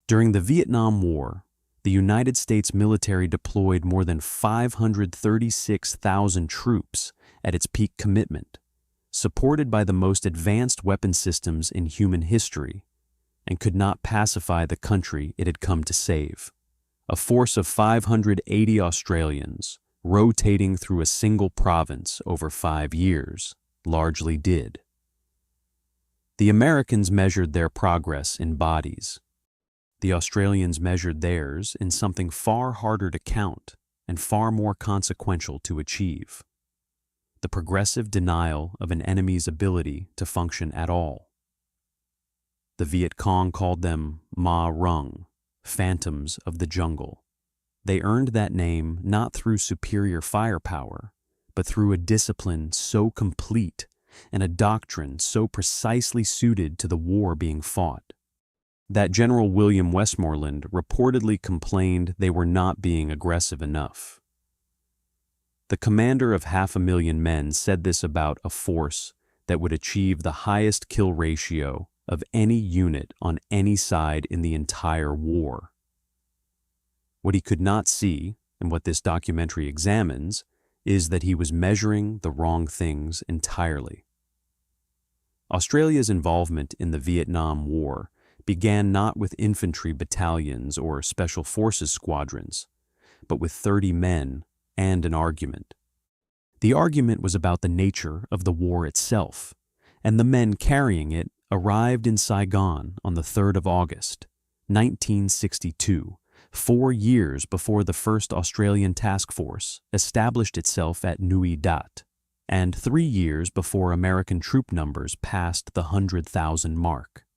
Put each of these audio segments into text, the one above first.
During the Vietnam War, the United States military deployed more than 536,000 troops at its peak commitment, supported by the most advanced weapon systems in human history, and could not pacify the country it had come to save. A force of 580 Australians, rotating through a single province over 5 years, largely did. The Americans measured their progress in bodies. The Australians measured theirs in something far harder to count and far more consequential to achieve: the progressive denial of an enemy's ability to function at all. The Viet Cong called them Ma Rung, phantoms of the jungle. They earned that name not through superior firepower, but through a discipline so complete and a doctrine so precisely suited to the war being fought that General William Westmoreland reportedly complained they were not being aggressive enough. The commander of 500,000 men said this about a force that would achieve the highest kill ratio of any unit on any side in the entire war. What he could not see, and what this documentary examines, is that he was measuring the wrong things entirely. Australia's involvement in the Vietnam War began not with infantry battalions or special forces squadrons, but with 30 men and an argument. The argument was about the nature of the war itself, and the men carrying it arrived in Saigon on the 3rd of August, 1962, 4 years before the first Australian task force established itself at Nui Dat, and 3 years before American troop numbers passed the 100,000 mark.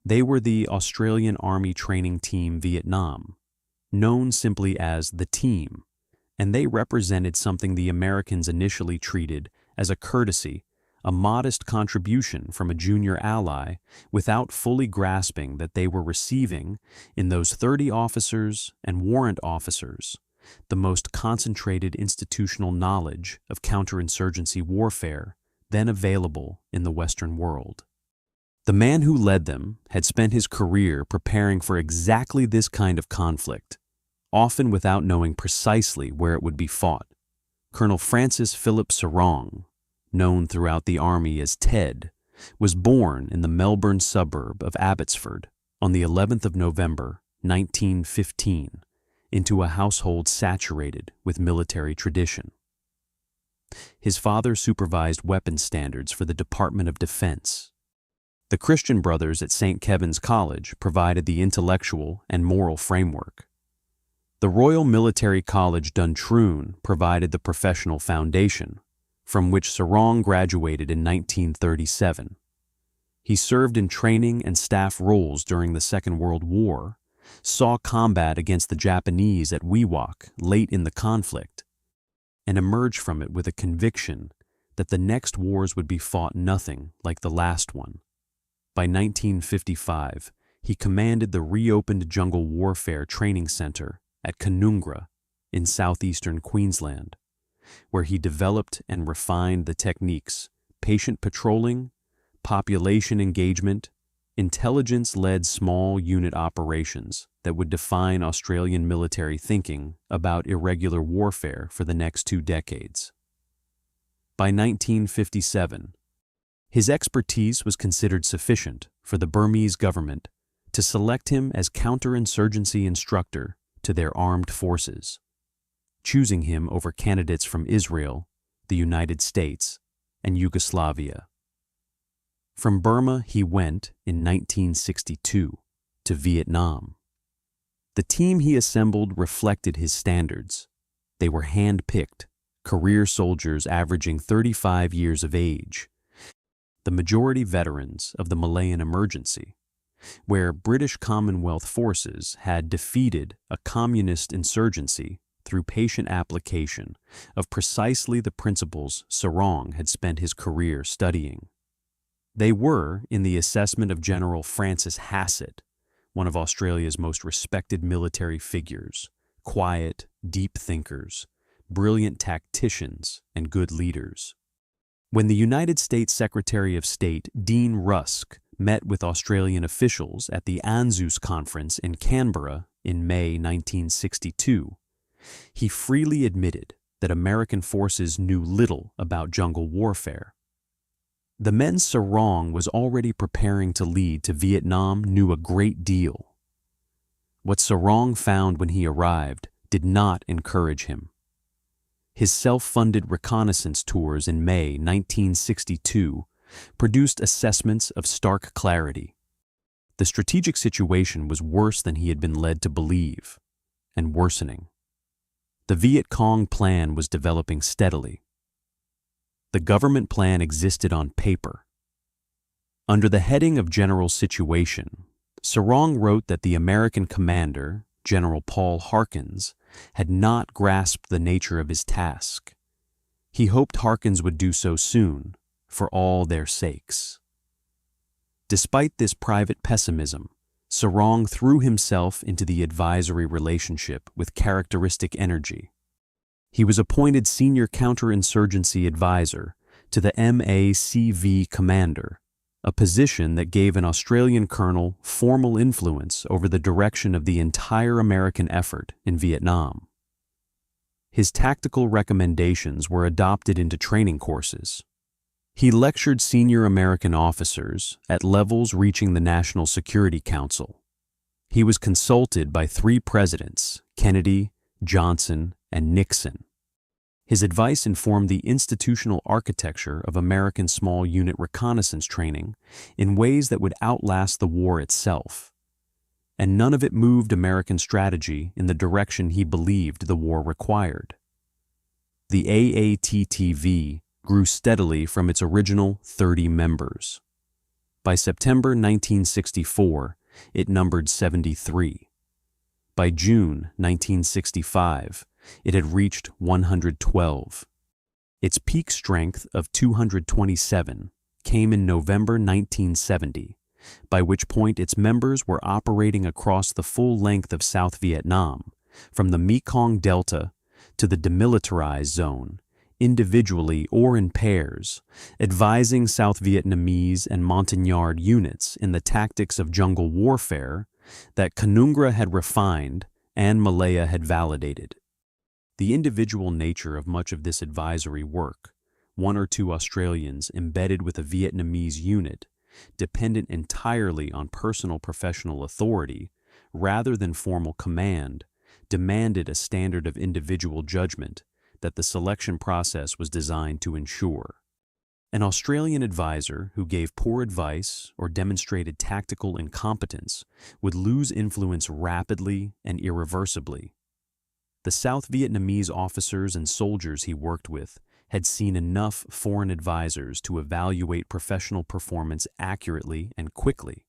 They were the Australian Army Training Team Vietnam, known simply as the Team, and they represented something the Americans initially treated as a courtesy, a modest contribution from a junior ally, without fully grasping that they were receiving, in those 30 officers and warrant officers, the most concentrated institutional knowledge of counterinsurgency warfare then available in the Western world. The man who led them had spent his career preparing for exactly this kind of conflict, often without knowing precisely where it would be fought. Colonel Francis Philip Serong, known throughout the Army as Ted, was born in the Melbourne suburb of Abbotsford on the 11th of November, 1915, into a household saturated with military tradition. His father supervised weapons standards for the Department of Defense. The Christian Brothers at St. Kevin's College provided the intellectual and moral framework. The Royal Military College Duntroon provided the professional foundation, from which Serong graduated in 1937. He served in training and staff roles during the Second World War, saw combat against the Japanese at Phuoc late in the conflict, and emerged from it with a conviction that the next wars would be fought nothing like the last one. By 1955, he commanded the reopened Jungle Warfare Training Center at Canungra in southeastern Queensland, where he developed and refined the techniques, patient patrolling, population engagement, intelligence-led small unit operations that would define Australian military thinking about irregular warfare for the next 2 decades. By 1957, his expertise was considered sufficient for the Burmese government to select him as counterinsurgency instructor to their armed forces, choosing him over candidates from Israel, the United States, and Yugoslavia. From Burma he went, in 1962, to Vietnam. The team he assembled reflected his standards. They were hand-picked, career soldiers averaging 35 years of age, the majority veterans of the Malayan Emergency, where British Commonwealth forces had defeated a communist insurgency through patient application of precisely the principles Serong had spent his career studying. They were, in the assessment of General Francis Hassett, one of Australia's most respected military figures, quiet, deep thinkers, brilliant tacticians, and good leaders. When the United States Secretary of State Dean Rusk met with Australian officials at the ANZUS conference in Canberra in May 1962, he freely admitted that American forces knew little about jungle warfare. The men Serong was already preparing to lead to Vietnam knew a great deal. What Serong found when he arrived did not encourage him. His self-funded reconnaissance tours in May 1962 produced assessments of stark clarity. The strategic situation was worse than he had been led to believe, and worsening. The Viet Cong plan was developing steadily. The government plan existed on paper. Under the heading of General Situation, Serong wrote that the American commander, General Paul Harkins, had not grasped the nature of his task. He hoped Harkins would do so soon, for all their sakes. Despite this private pessimism, Serong threw himself into the advisory relationship with characteristic energy. He was appointed senior counterinsurgency advisor to the MACV commander, a position that gave an Australian colonel formal influence over the direction of the entire American effort in Vietnam. His tactical recommendations were adopted into training courses. He lectured senior American officers at levels reaching the National Security Council. He was consulted by 3 presidents, Kennedy, Johnson, and Nixon. His advice informed the institutional architecture of American small unit reconnaissance training in ways that would outlast the war itself. And none of it moved American strategy in the direction he believed the war required. The AATV grew steadily from its original 30 members. By September 1964, it numbered 73. By June 1965, it had reached 112. Its peak strength of 227 came in November 1970, by which point its members were operating across the full length of South Vietnam, from the Mekong Delta to the demilitarized zone, individually or in pairs, advising South Vietnamese and Montagnard units in the tactics of jungle warfare that Canungra had refined and Malaya had validated. The individual nature of much of this advisory work, 1 or 2 Australians embedded with a Vietnamese unit, dependent entirely on personal professional authority rather than formal command, demanded a standard of individual judgment that the selection process was designed to ensure. An Australian advisor who gave poor advice or demonstrated tactical incompetence would lose influence rapidly and irreversibly. The South Vietnamese officers and soldiers he worked with had seen enough foreign advisors to evaluate professional performance accurately and quickly.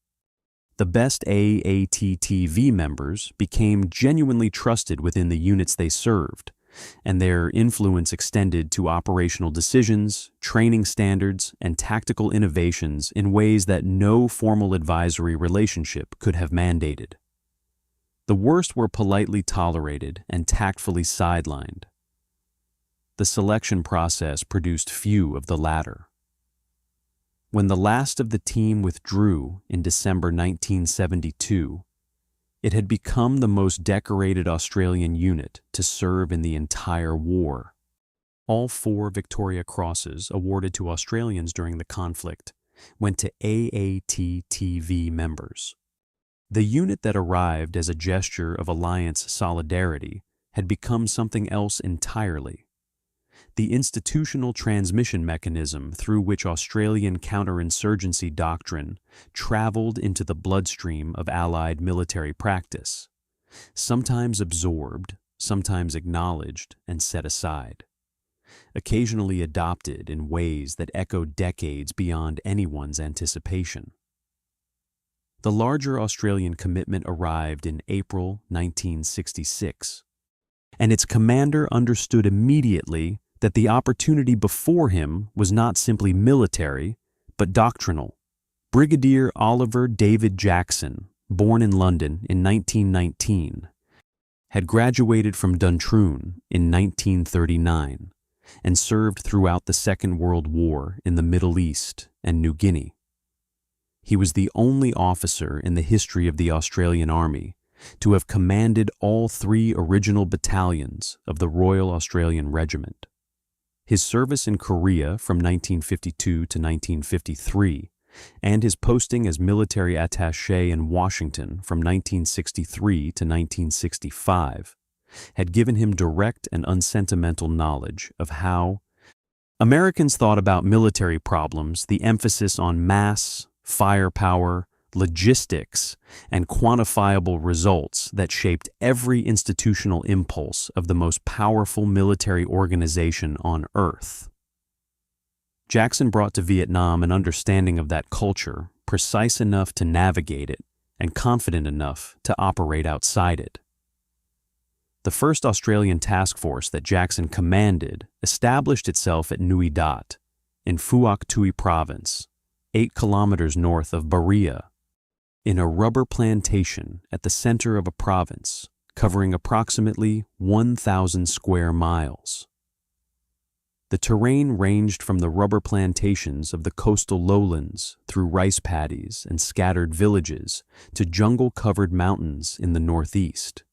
The best AATV members became genuinely trusted within the units they served, and their influence extended to operational decisions, training standards, and tactical innovations in ways that no formal advisory relationship could have mandated. The worst were politely tolerated and tactfully sidelined. The selection process produced few of the latter. When the last of the team withdrew in December 1972, it had become the most decorated Australian unit to serve in the entire war. All 4 Victoria Crosses awarded to Australians during the conflict went to AATV members. The unit that arrived as a gesture of alliance solidarity had become something else entirely. The institutional transmission mechanism through which Australian counterinsurgency doctrine traveled into the bloodstream of Allied military practice, sometimes absorbed, sometimes acknowledged and set aside, occasionally adopted in ways that echoed decades beyond anyone's anticipation. The larger Australian commitment arrived in April 1966, and its commander understood immediately that the opportunity before him was not simply military, but doctrinal. Brigadier Oliver David Jackson, born in London in 1919, had graduated from Duntroon in 1939 and served throughout the Second World War in the Middle East and New Guinea. He was the only officer in the history of the Australian Army to have commanded all 3 original battalions of the Royal Australian Regiment. His service in Korea from 1952 to 1953 and his posting as military attaché in Washington from 1963 to 1965 had given him direct and unsentimental knowledge of how Americans thought about military problems, the emphasis on mass, firepower, logistics, and quantifiable results that shaped every institutional impulse of the most powerful military organization on Earth. Jackson brought to Vietnam an understanding of that culture, precise enough to navigate it and confident enough to operate outside it. The first Australian task force that Jackson commanded established itself at Nui Dat, in Phuoc Tuy Province, 8 kilometers north of Berea, in a rubber plantation at the center of a province covering approximately 1,000 square miles. The terrain ranged from the rubber plantations of the coastal lowlands through rice paddies and scattered villages to jungle-covered mountains in the northeast.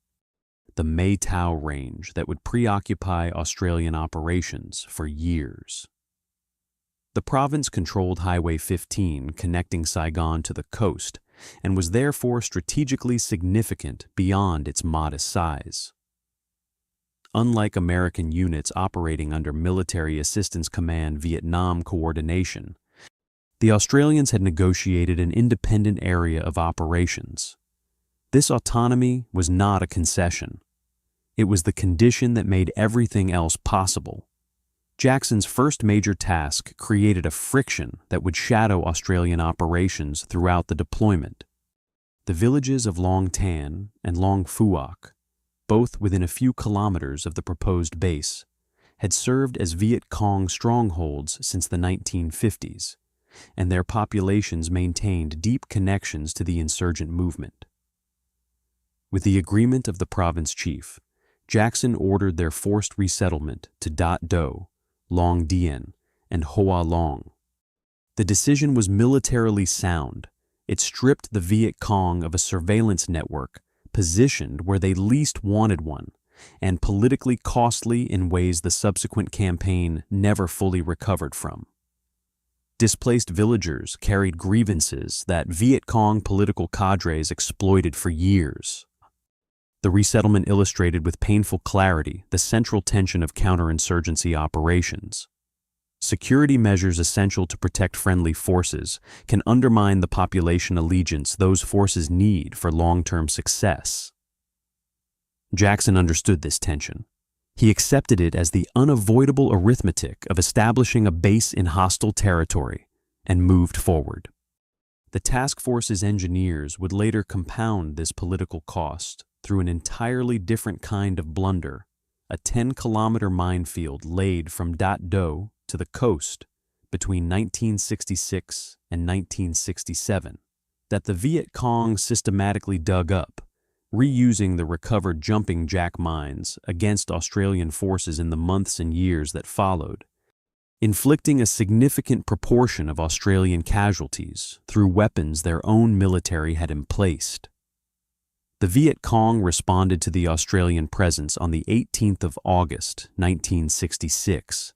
The Mai Tau Range that would preoccupy Australian operations for years. The province controlled Highway 15 connecting Saigon to the coast and was therefore strategically significant beyond its modest size. Unlike American units operating under Military Assistance Command Vietnam coordination, the Australians had negotiated an independent area of operations. This autonomy was not a concession. It was the condition that made everything else possible. Jackson's first major task created a friction that would shadow Australian operations throughout the deployment. The villages of Long Tan and Long Phuoc, both within a few kilometers of the proposed base, had served as Viet Cong strongholds since the 1950s, and their populations maintained deep connections to the insurgent movement. With the agreement of the province chief, Jackson ordered their forced resettlement to Dat Do, Long Dien, and Hoa Long. The decision was militarily sound. It stripped the Viet Cong of a surveillance network positioned where they least wanted one, and politically costly in ways the subsequent campaign never fully recovered from. Displaced villagers carried grievances that Viet Cong political cadres exploited for years. The resettlement illustrated with painful clarity the central tension of counterinsurgency operations. Security measures essential to protect friendly forces can undermine the population allegiance those forces need for long-term success. Jackson understood this tension. He accepted it as the unavoidable arithmetic of establishing a base in hostile territory and moved forward. The task force's engineers would later compound this political cost through an entirely different kind of blunder, a 10-kilometer minefield laid from Dat Do to the coast between 1966 and 1967 that the Viet Cong systematically dug up, reusing the recovered jumping jack mines against Australian forces in the months and years that followed, inflicting a significant proportion of Australian casualties through weapons their own military had emplaced. The Viet Cong responded to the Australian presence on the 18th of August, 1966,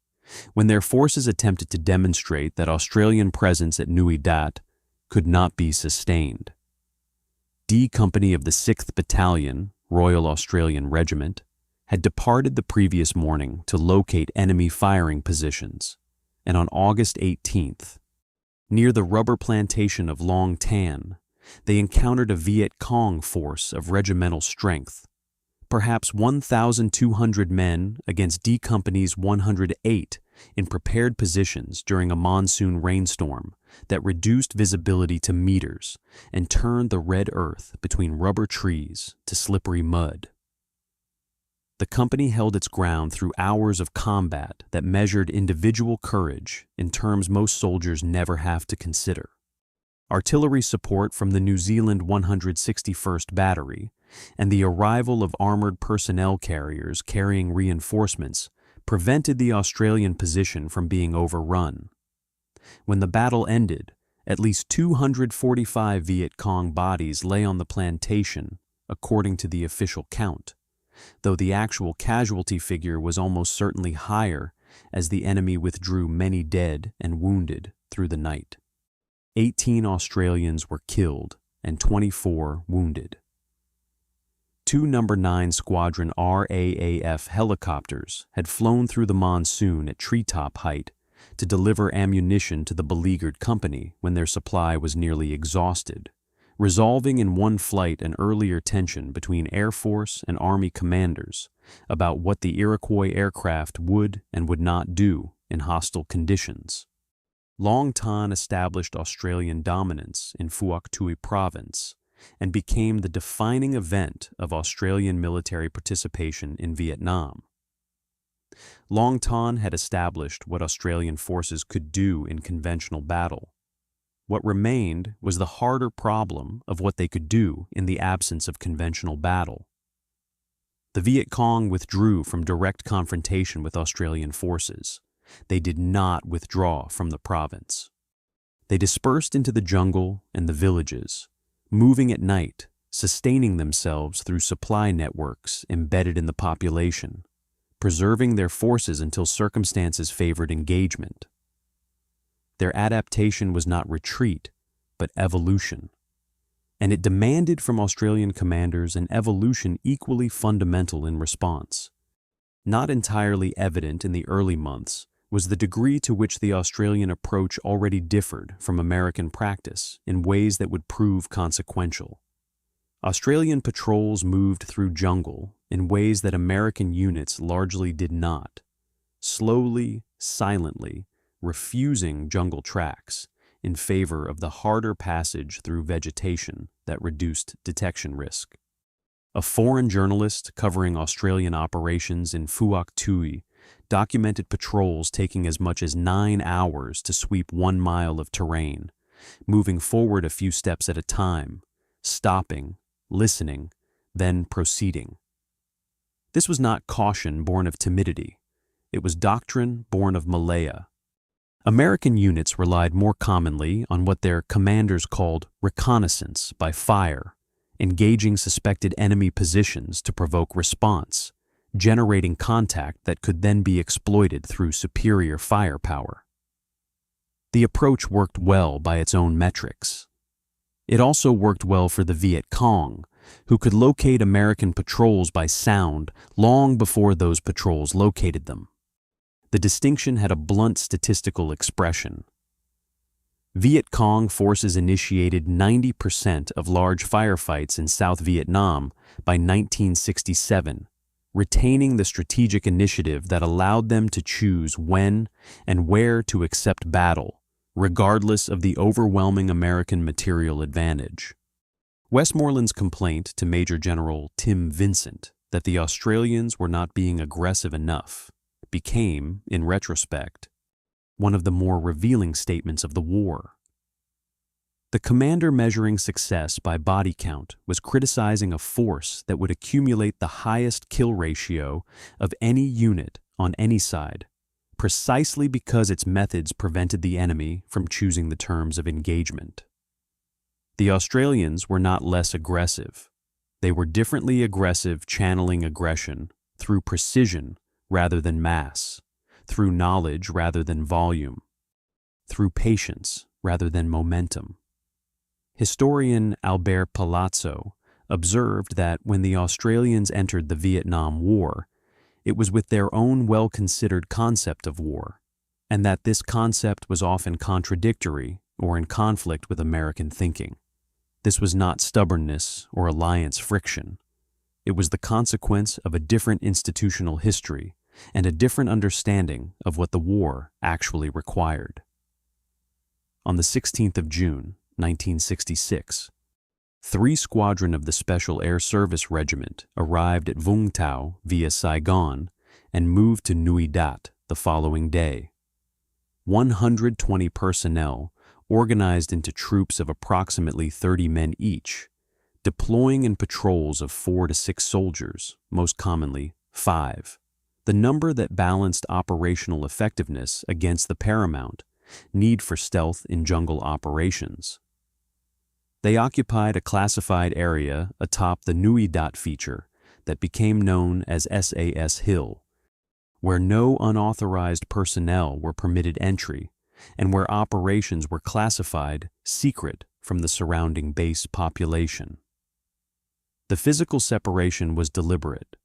when their forces attempted to demonstrate that Australian presence at Nui Dat could not be sustained. D Company of the 6th Battalion, Royal Australian Regiment, had departed the previous morning to locate enemy firing positions, and on August 18th, near the rubber plantation of Long Tan, they encountered a Viet Cong force of regimental strength, perhaps 1,200 men against D Company's 108 in prepared positions during a monsoon rainstorm that reduced visibility to meters and turned the red earth between rubber trees to slippery mud. The company held its ground through hours of combat that measured individual courage in terms most soldiers never have to consider. Artillery support from the New Zealand 161st Battery and the arrival of armored personnel carriers carrying reinforcements prevented the Australian position from being overrun. When the battle ended, At least 245 Viet Cong bodies lay on the plantation, according to the official count, though the actual casualty figure was almost certainly higher as the enemy withdrew many dead and wounded through the night. 18 Australians were killed and 24 wounded. Two No. 9 Squadron RAAF helicopters had flown through the monsoon at treetop height to deliver ammunition to the beleaguered company when their supply was nearly exhausted, resolving in one flight an earlier tension between Air Force and Army commanders about what the Iroquois aircraft would and would not do in hostile conditions. Long Tan established Australian dominance in Phuoc Tuy Province and became the defining event of Australian military participation in Vietnam. Long Tan had established what Australian forces could do in conventional battle. What remained was the harder problem of what they could do in the absence of conventional battle. The Viet Cong withdrew from direct confrontation with Australian forces. They did not withdraw from the province. They dispersed into the jungle and the villages, moving at night, sustaining themselves through supply networks embedded in the population, preserving their forces until circumstances favored engagement. Their adaptation was not retreat, but evolution, and it demanded from Australian commanders an evolution equally fundamental in response. Not entirely evident in the early months was the degree to which the Australian approach already differed from American practice in ways that would prove consequential. Australian patrols moved through jungle in ways that American units largely did not, slowly, silently, refusing jungle tracks in favor of the harder passage through vegetation that reduced detection risk. A foreign journalist covering Australian operations in Phuoc Tuy documented patrols taking as much as 9 hours to sweep 1 mile of terrain, moving forward a few steps at a time, stopping, listening, then proceeding. This was not caution born of timidity. It was doctrine born of Malaya. American units relied more commonly on what their commanders called reconnaissance by fire, engaging suspected enemy positions to provoke response, generating contact that could then be exploited through superior firepower. The approach worked well by its own metrics. It also worked well for the Viet Cong, who could locate American patrols by sound long before those patrols located them. The distinction had a blunt statistical expression. Viet Cong forces initiated 90% of large firefights in South Vietnam by 1967, retaining the strategic initiative that allowed them to choose when and where to accept battle, regardless of the overwhelming American material advantage. Westmoreland's complaint to Major General Tim Vincent that the Australians were not being aggressive enough became, in retrospect, one of the more revealing statements of the war. The commander measuring success by body count was criticizing a force that would accumulate the highest kill ratio of any unit on any side, precisely because its methods prevented the enemy from choosing the terms of engagement. The Australians were not less aggressive. They were differently aggressive, channeling aggression through precision rather than mass, through knowledge rather than volume, through patience rather than momentum. Historian Albert Palazzo observed that when the Australians entered the Vietnam War, it was with their own well-considered concept of war, and that this concept was often contradictory or in conflict with American thinking. This was not stubbornness or alliance friction. It was the consequence of a different institutional history and a different understanding of what the war actually required. On the 16th of June, 1966, 3 Squadron of the Special Air Service Regiment arrived at Vung Tau via Saigon and moved to Nui Dat the following day. 120 personnel organized into troops of approximately 30 men each, deploying in patrols of 4 to 6 soldiers, most commonly 5. The number that balanced operational effectiveness against the paramount need for stealth in jungle operations. They occupied a classified area atop the Nui Dat feature that became known as SAS Hill, where no unauthorized personnel were permitted entry and where operations were classified secret from the surrounding base population. The physical separation was deliberate.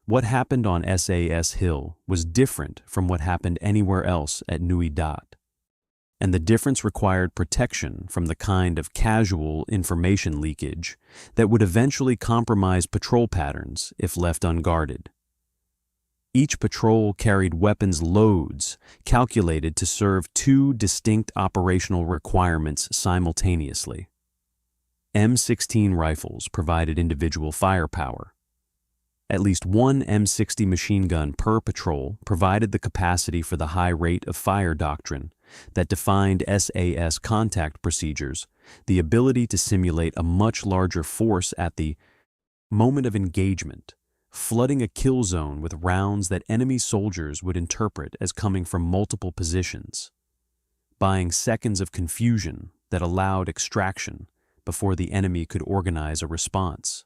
What happened on SAS Hill was different from what happened anywhere else at Nui Dat, and the difference required protection from the kind of casual information leakage that would eventually compromise patrol patterns if left unguarded. Each patrol carried weapons loads calculated to serve two distinct operational requirements simultaneously. M16 rifles provided individual firepower. At least one M60 machine gun per patrol provided the capacity for the high rate of fire doctrine that defined SAS contact procedures, the ability to simulate a much larger force at the moment of engagement, flooding a kill zone with rounds that enemy soldiers would interpret as coming from multiple positions, buying seconds of confusion that allowed extraction before the enemy could organize a response.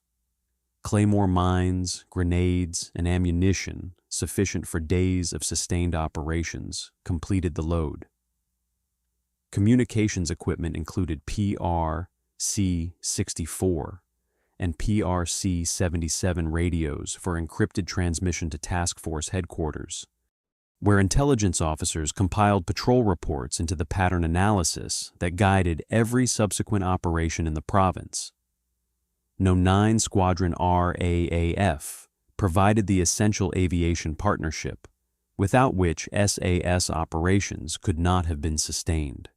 Claymore mines, grenades, and ammunition sufficient for days of sustained operations completed the load. Communications equipment included PRC-64 and PRC-77 radios for encrypted transmission to task force headquarters, where intelligence officers compiled patrol reports into the pattern analysis that guided every subsequent operation in the province. No 9 Squadron RAAF provided the essential aviation partnership, without which SAS operations could not have been sustained.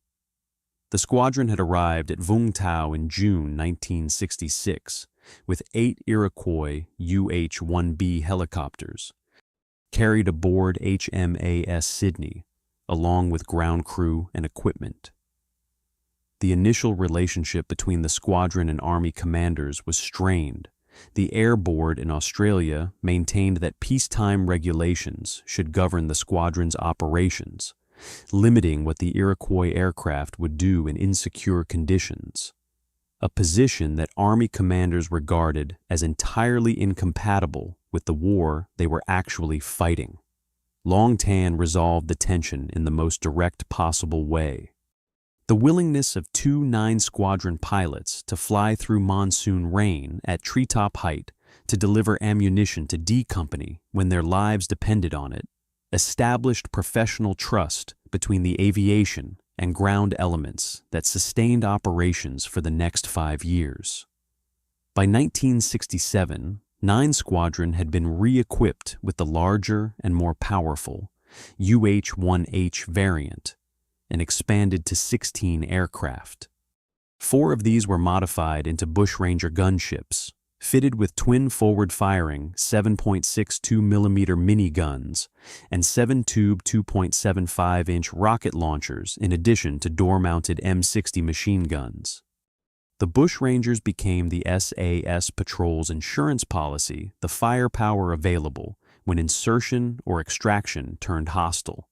The squadron had arrived at Vung Tau in June 1966 with 8 Iroquois UH-1B helicopters, carried aboard HMAS Sydney, along with ground crew and equipment. The initial relationship between the squadron and Army commanders was strained. The Air Board in Australia maintained that peacetime regulations should govern the squadron's operations, limiting what the Iroquois aircraft would do in insecure conditions, a position that Army commanders regarded as entirely incompatible with the war they were actually fighting. Long Tan resolved the tension in the most direct possible way. The willingness of 2 9 Squadron pilots to fly through monsoon rain at treetop height to deliver ammunition to D Company when their lives depended on it established professional trust between the aviation and ground elements that sustained operations for the next 5 years. By 1967, 9 Squadron had been re-equipped with the larger and more powerful UH-1H variant and expanded to 16 aircraft. 4 of these were modified into Bushranger gunships, fitted with twin forward-firing 7.62mm miniguns and 7-tube 2.75-inch rocket launchers in addition to door-mounted M60 machine guns. The Bushrangers became the SAS Patrol's insurance policy, the firepower available when insertion or extraction turned hostile.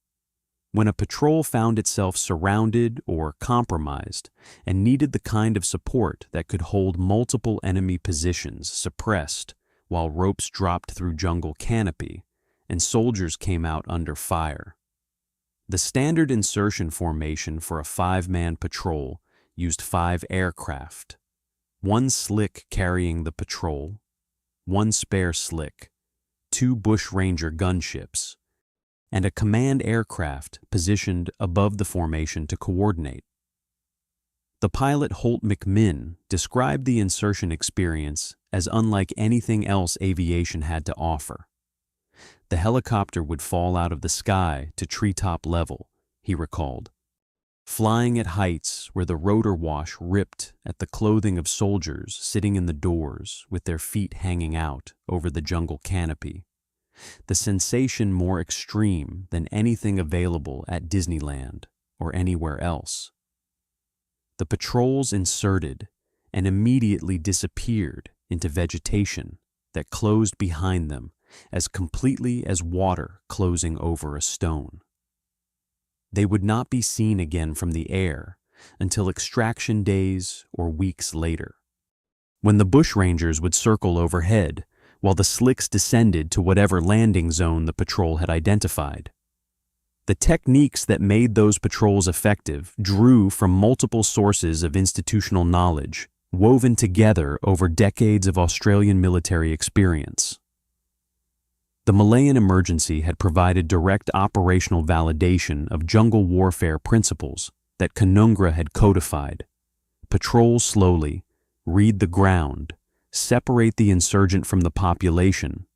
When a patrol found itself surrounded or compromised and needed the kind of support that could hold multiple enemy positions suppressed while ropes dropped through jungle canopy and soldiers came out under fire. The standard insertion formation for a 5-man patrol used 5 aircraft, 1 slick carrying the patrol, 1 spare slick, 2 Bushranger gunships, and a command aircraft positioned above the formation to coordinate. The pilot Holt McMinn described the insertion experience as unlike anything else aviation had to offer. The helicopter would fall out of the sky to treetop level, he recalled, flying at heights where the rotor wash ripped at the clothing of soldiers sitting in the doors with their feet hanging out over the jungle canopy. The sensation more extreme than anything available at Disneyland or anywhere else. The patrols inserted and immediately disappeared into vegetation that closed behind them as completely as water closing over a stone. They would not be seen again from the air until extraction days or weeks later, when the bushrangers would circle overhead while the slicks descended to whatever landing zone the patrol had identified. The techniques that made those patrols effective drew from multiple sources of institutional knowledge, woven together over decades of Australian military experience. The Malayan emergency had provided direct operational validation of jungle warfare principles that Canungra had codified. Patrol slowly, read the ground, separate the insurgent from the population,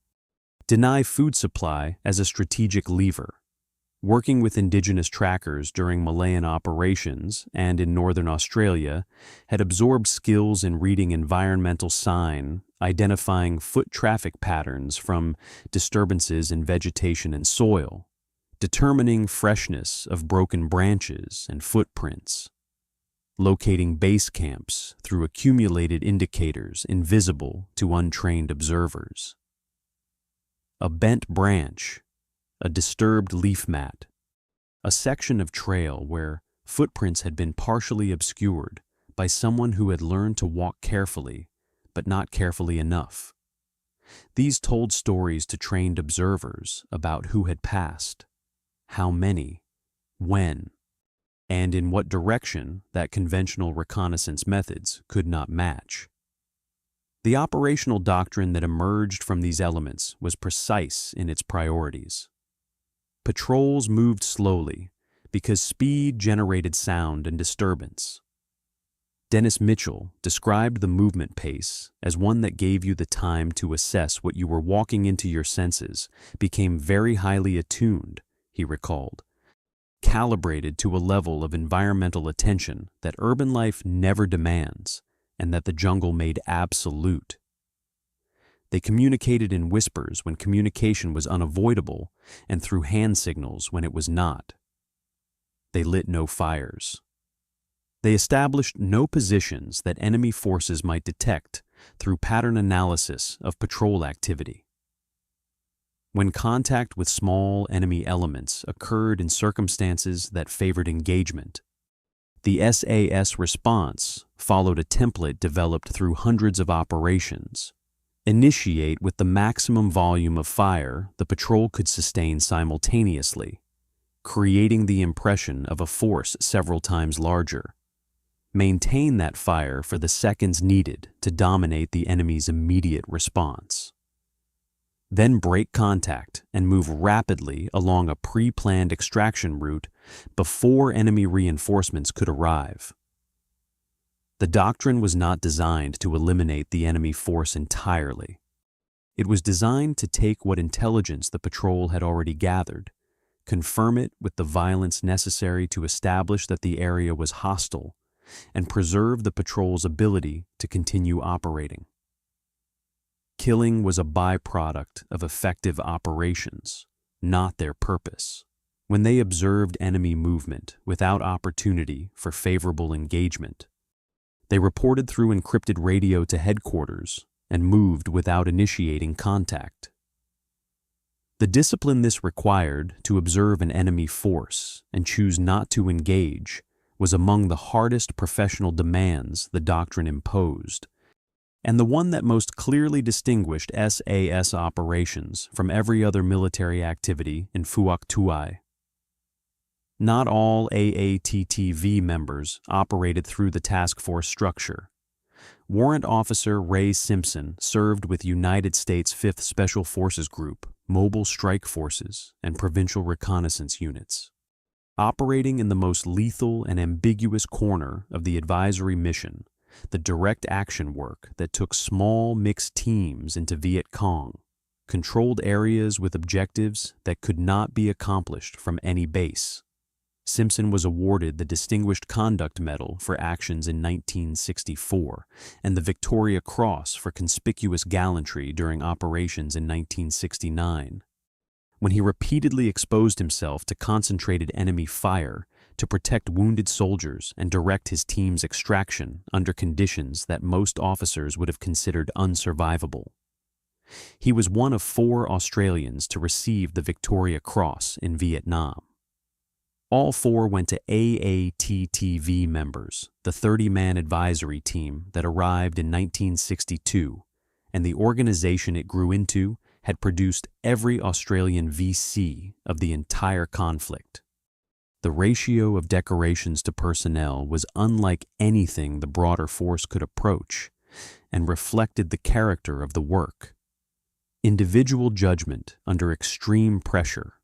deny food supply as a strategic lever. Working with indigenous trackers during Malayan operations and in northern Australia had absorbed skills in reading environmental sign, identifying foot traffic patterns from disturbances in vegetation and soil, determining freshness of broken branches and footprints, locating base camps through accumulated indicators invisible to untrained observers. A bent branch, a disturbed leaf mat, a section of trail where footprints had been partially obscured by someone who had learned to walk carefully, but not carefully enough. These told stories to trained observers about who had passed, how many, when, and in what direction that conventional reconnaissance methods could not match. The operational doctrine that emerged from these elements was precise in its priorities. Patrols moved slowly because speed generated sound and disturbance. Dennis Mitchell described the movement pace as one that gave you the time to assess what you were walking into. Your senses became very highly attuned, he recalled, calibrated to a level of environmental attention that urban life never demands and that the jungle made absolute. They communicated in whispers when communication was unavoidable and through hand signals when it was not. They lit no fires. They established no positions that enemy forces might detect through pattern analysis of patrol activity. When contact with small enemy elements occurred in circumstances that favored engagement, the SAS response followed a template developed through hundreds of operations. Initiate with the maximum volume of fire the patrol could sustain simultaneously, creating the impression of a force several times larger. Maintain that fire for the seconds needed to dominate the enemy's immediate response. Then break contact and move rapidly along a pre-planned extraction route before enemy reinforcements could arrive. The doctrine was not designed to eliminate the enemy force entirely. It was designed to take what intelligence the patrol had already gathered, confirm it with the violence necessary to establish that the area was hostile, and preserve the patrol's ability to continue operating. Killing was a byproduct of effective operations, not their purpose. When they observed enemy movement without opportunity for favorable engagement, they reported through encrypted radio to headquarters and moved without initiating contact. The discipline this required to observe an enemy force and choose not to engage was among the hardest professional demands the doctrine imposed, and the one that most clearly distinguished SAS operations from every other military activity in Phuoc Tuy. Not all AATV members operated through the task force structure. Warrant Officer Ray Simpson served with United States 5th Special Forces Group, Mobile Strike Forces, and Provincial Reconnaissance Units. Operating in the most lethal and ambiguous corner of the advisory mission, the direct action work that took small mixed teams into Viet Cong, controlled areas with objectives that could not be accomplished from any base. Simpson was awarded the Distinguished Conduct Medal for actions in 1964 and the Victoria Cross for conspicuous gallantry during operations in 1969. When he repeatedly exposed himself to concentrated enemy fire to protect wounded soldiers and direct his team's extraction under conditions that most officers would have considered unsurvivable. He was one of 4 Australians to receive the Victoria Cross in Vietnam. All four went to AATV members, the 30-man advisory team that arrived in 1962, and the organization it grew into had produced every Australian VC of the entire conflict. The ratio of decorations to personnel was unlike anything the broader force could approach, and reflected the character of the work. Individual judgment under extreme pressure,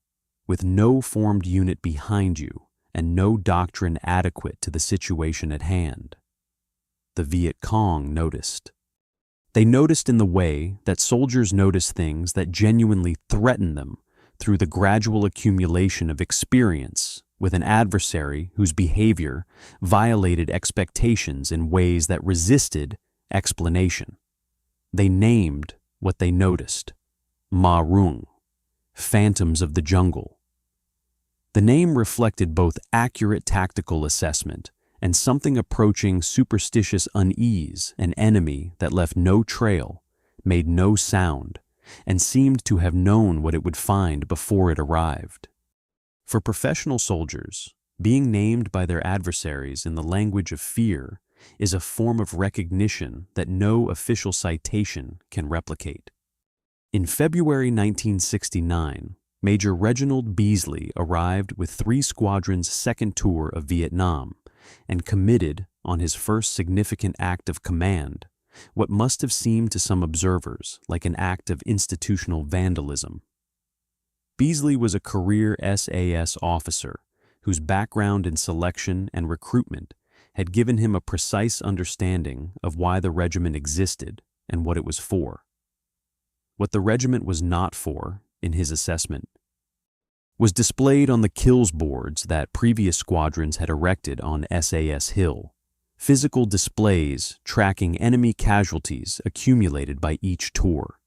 with no formed unit behind you and no doctrine adequate to the situation at hand. The Viet Cong noticed. They noticed in the way that soldiers notice things that genuinely threaten them through the gradual accumulation of experience with an adversary whose behavior violated expectations in ways that resisted explanation. They named what they noticed: Rung, phantoms of the jungle. The name reflected both accurate tactical assessment and something approaching superstitious unease, an enemy that left no trail, made no sound, and seemed to have known what it would find before it arrived. For professional soldiers, being named by their adversaries in the language of fear is a form of recognition that no official citation can replicate. In February 1969, Major Reginald Beasley arrived with 3 squadrons' second tour of Vietnam and committed, on his first significant act of command, what must have seemed to some observers like an act of institutional vandalism. Beasley was a career SAS officer whose background in selection and recruitment had given him a precise understanding of why the regiment existed and what it was for. What the regiment was not for, in his assessment, was displayed on the kills boards that previous squadrons had erected on SAS Hill, physical displays tracking enemy casualties accumulated by each tour,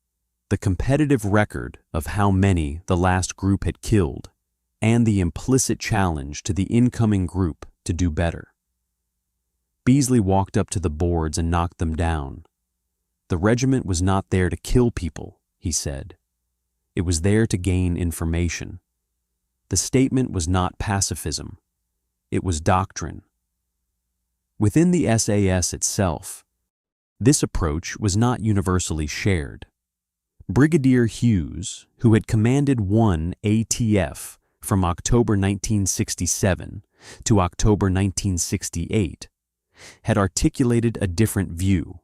the competitive record of how many the last group had killed, and the implicit challenge to the incoming group to do better. Beasley walked up to the boards and knocked them down. The regiment was not there to kill people, he said. It was there to gain information. The statement was not pacifism. It was doctrine. Within the SAS itself, this approach was not universally shared. Brigadier Hughes, who had commanded 1 ATF from October 1967 to October 1968, had articulated a different view.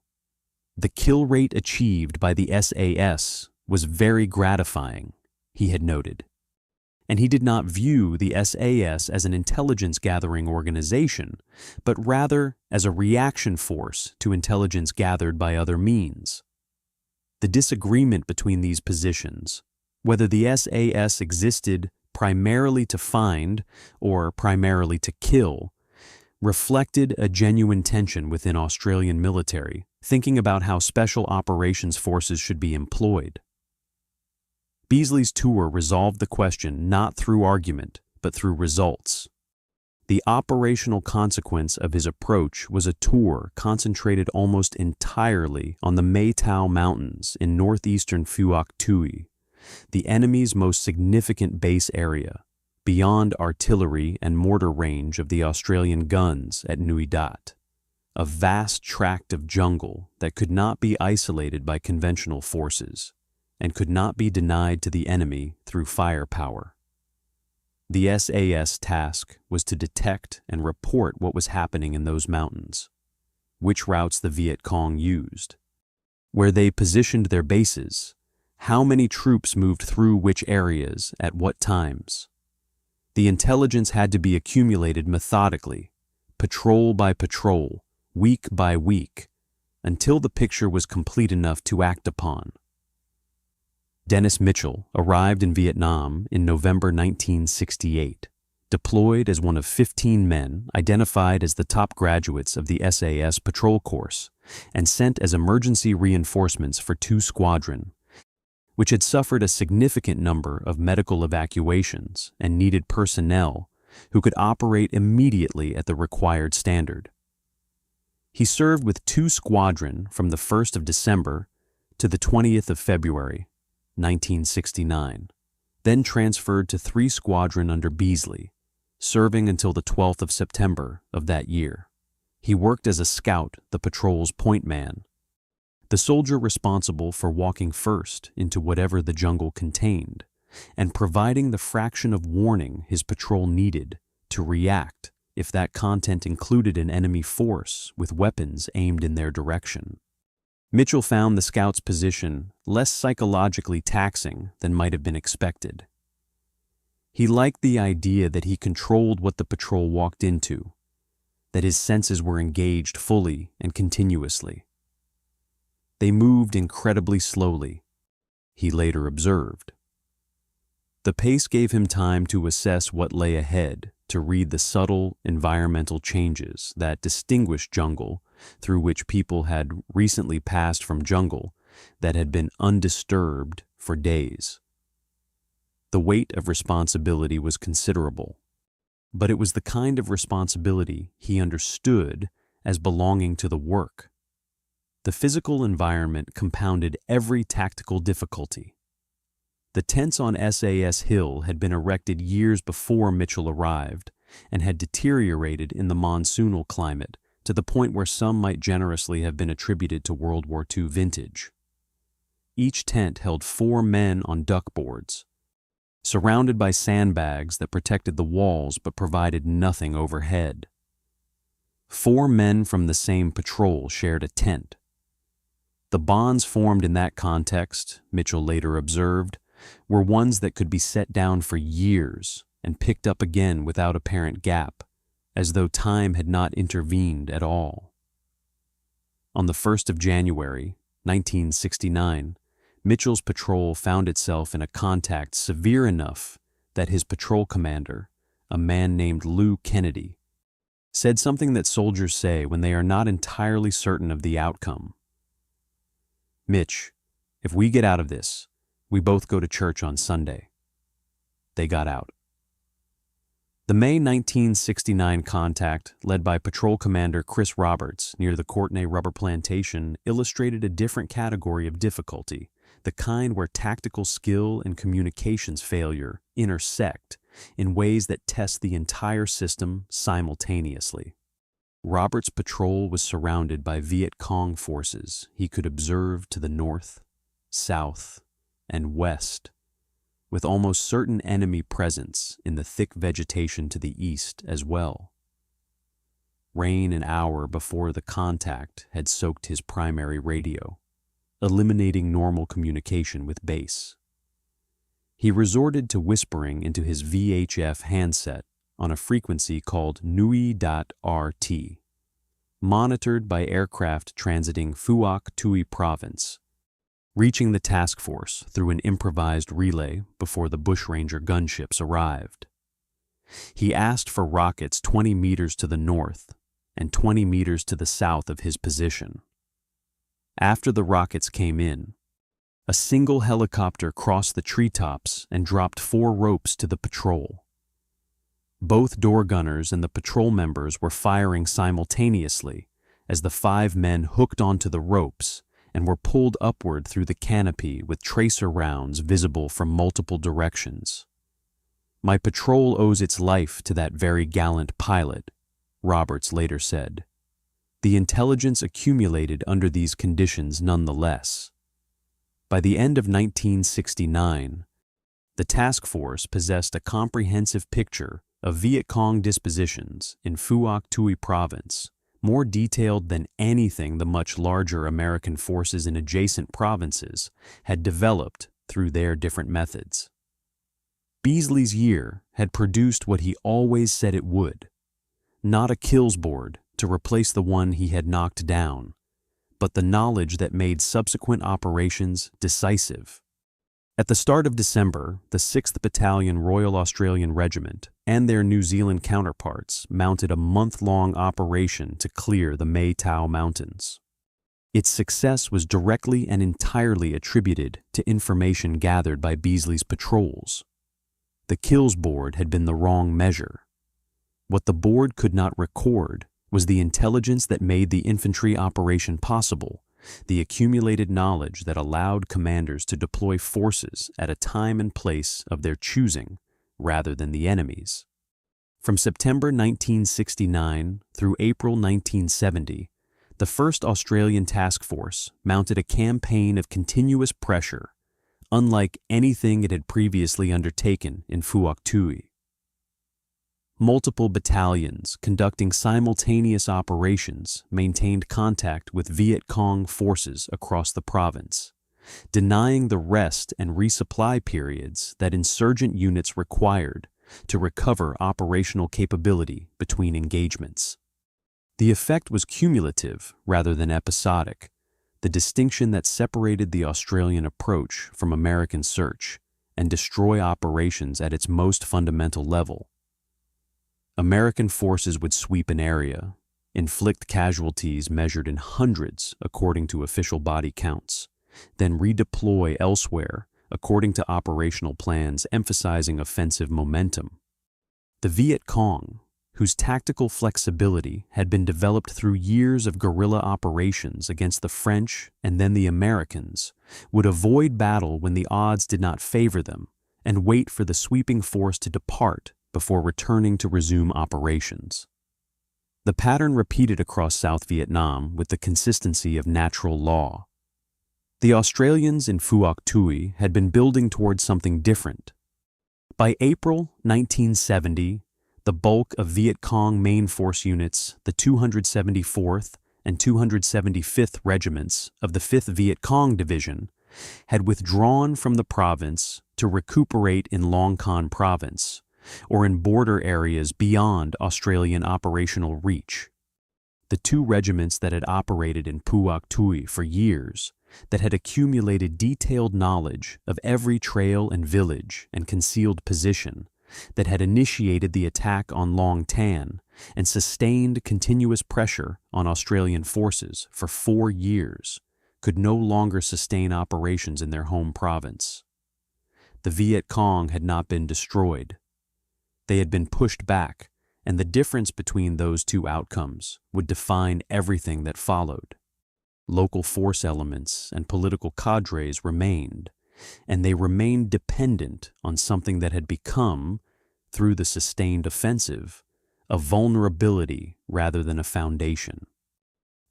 The kill rate achieved by the SAS was very gratifying, he had noted, and he did not view the SAS as an intelligence-gathering organization, but rather as a reaction force to intelligence gathered by other means. The disagreement between these positions, whether the SAS existed primarily to find or primarily to kill, reflected a genuine tension within Australian military, thinking about how special operations forces should be employed. Beasley's tour resolved the question not through argument, but through results. The operational consequence of his approach was a tour concentrated almost entirely on the Mae Tao Mountains in northeastern Phuoc Tuy, the enemy's most significant base area, beyond artillery and mortar range of the Australian guns at Nui Dat, a vast tract of jungle that could not be isolated by conventional forces and could not be denied to the enemy through firepower. The SAS task was to detect and report what was happening in those mountains, which routes the Viet Cong used, where they positioned their bases, how many troops moved through which areas at what times. The intelligence had to be accumulated methodically, patrol by patrol, week by week, until the picture was complete enough to act upon. Dennis Mitchell arrived in Vietnam in November 1968, deployed as one of 15 men identified as the top graduates of the SAS patrol course, and sent as emergency reinforcements for 2 squadron, which had suffered a significant number of medical evacuations and needed personnel who could operate immediately at the required standard. He served with 2 squadron from the 1st of December to the 20th of February, 1969, then transferred to 3 squadron under Beasley, serving until the 12th of September of that year. He worked as a scout, the patrol's point man, the soldier responsible for walking first into whatever the jungle contained and providing the fraction of warning his patrol needed to react if that content included an enemy force with weapons aimed in their direction. Mitchell found the scout's position less psychologically taxing than might have been expected. He liked the idea that he controlled what the patrol walked into, that his senses were engaged fully and continuously. They moved incredibly slowly, he later observed. The pace gave him time to assess what lay ahead, to read the subtle environmental changes that distinguished jungle through which people had recently passed from jungle that had been undisturbed for days. The weight of responsibility was considerable, but it was the kind of responsibility he understood as belonging to the work. The physical environment compounded every tactical difficulty. The tents on SAS Hill had been erected years before Mitchell arrived and had deteriorated in the monsoonal climate to the point where some might generously have been attributed to World War II vintage. Each tent held 4 men on duckboards, surrounded by sandbags that protected the walls but provided nothing overhead. 4 men from the same patrol shared a tent. The bonds formed in that context, Mitchell later observed, were ones that could be set down for years and picked up again without apparent gap, as though time had not intervened at all. On the 1st of January, 1969, Mitchell's patrol found itself in a contact severe enough that his patrol commander, a man named Lou Kennedy, said something that soldiers say when they are not entirely certain of the outcome. "Mitch, if we get out of this, we both go to church on Sunday." They got out. The May 1969 contact, led by Patrol Commander Chris Roberts near the Courtenay rubber plantation, illustrated a different category of difficulty, the kind where tactical skill and communications failure intersect in ways that test the entire system simultaneously. Roberts' patrol was surrounded by Viet Cong forces he could observe to the north, south, and west, with almost certain enemy presence in the thick vegetation to the east as well. Rain an hour before the contact had soaked his primary radio, eliminating normal communication with base. He resorted to whispering into his VHF handset on a frequency called Nui Dat RT, monitored by aircraft transiting Phuoc Tuy Province, reaching the task force through an improvised relay before the bushranger gunships arrived. He asked for rockets 20 meters to the north and 20 meters to the south of his position. After the rockets came in, a single helicopter crossed the treetops and dropped 4 ropes to the patrol. Both door gunners and the patrol members were firing simultaneously as the 5 men hooked onto the ropes and were pulled upward through the canopy with tracer rounds visible from multiple directions. "My patrol owes its life to that very gallant pilot," Roberts later said. "The intelligence accumulated under these conditions nonetheless." By the end of 1969, the task force possessed a comprehensive picture of Viet Cong dispositions in Phuoc Tuy Province, more detailed than anything the much larger American forces in adjacent provinces had developed through their different methods. Beasley's year had produced what he always said it would, not a kills board to replace the one he had knocked down, but the knowledge that made subsequent operations decisive. At the start of December, the 6th Battalion Royal Australian Regiment and their New Zealand counterparts mounted a month-long operation to clear the Mai Tau Mountains. Its success was directly and entirely attributed to information gathered by Beasley's patrols. The kills board had been the wrong measure. What the board could not record was the intelligence that made the infantry operation possible, the accumulated knowledge that allowed commanders to deploy forces at a time and place of their choosing rather than the enemy's. From September 1969 through April 1970, the 1st Australian Task Force mounted a campaign of continuous pressure, unlike anything it had previously undertaken in Phuoc Tuy. Multiple battalions conducting simultaneous operations maintained contact with Viet Cong forces across the province, denying the rest and resupply periods that insurgent units required to recover operational capability between engagements. The effect was cumulative rather than episodic, the distinction that separated the Australian approach from American search and destroy operations at its most fundamental level. American forces would sweep an area, inflict casualties measured in hundreds according to official body counts, then redeploy elsewhere according to operational plans emphasizing offensive momentum. The Viet Cong, whose tactical flexibility had been developed through years of guerrilla operations against the French and then the Americans, would avoid battle when the odds did not favor them and wait for the sweeping force to depart before returning to resume operations. The pattern repeated across South Vietnam with the consistency of natural law. The Australians in Phuoc Tuy had been building towards something different. By April 1970, the bulk of Viet Cong main force units, the 274th and 275th Regiments of the 5th Viet Cong Division, had withdrawn from the province to recuperate in Long Con Province, or in border areas beyond Australian operational reach. The two regiments that had operated in Phuoc Tuy for years, that had accumulated detailed knowledge of every trail and village and concealed position, that had initiated the attack on Long Tan and sustained continuous pressure on Australian forces for 4 years, could no longer sustain operations in their home province. The Viet Cong had not been destroyed. They had been pushed back, and the difference between those two outcomes would define everything that followed. Local force elements and political cadres remained, and they remained dependent on something that had become, through the sustained offensive, a vulnerability rather than a foundation.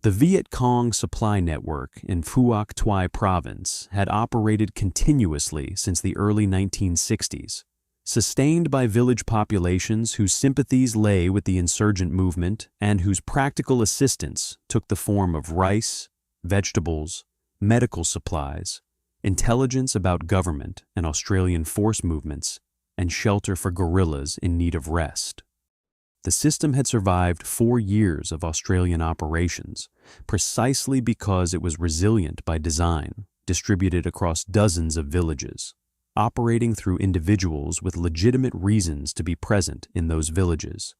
The Viet Cong supply network in Phuoc Tuy Province had operated continuously since the early 1960s, sustained by village populations whose sympathies lay with the insurgent movement and whose practical assistance took the form of rice, vegetables, medical supplies, intelligence about government and Australian force movements, and shelter for guerrillas in need of rest. The system had survived 4 years of Australian operations precisely because it was resilient by design, distributed across dozens of villages, operating through individuals with legitimate reasons to be present in those villages,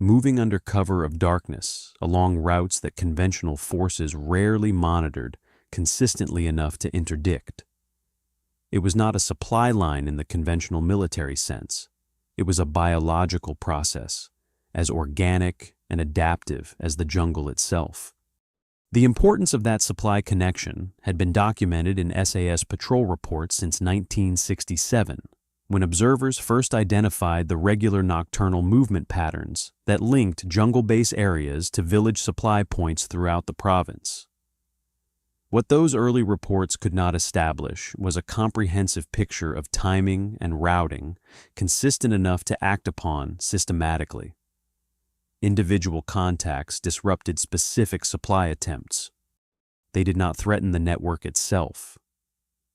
moving under cover of darkness along routes that conventional forces rarely monitored consistently enough to interdict. It was not a supply line in the conventional military sense. It was a biological process, as organic and adaptive as the jungle itself. The importance of that supply connection had been documented in SAS patrol reports since 1967, when observers first identified the regular nocturnal movement patterns that linked jungle base areas to village supply points throughout the province. What those early reports could not establish was a comprehensive picture of timing and routing consistent enough to act upon systematically. Individual contacts disrupted specific supply attempts. They did not threaten the network itself.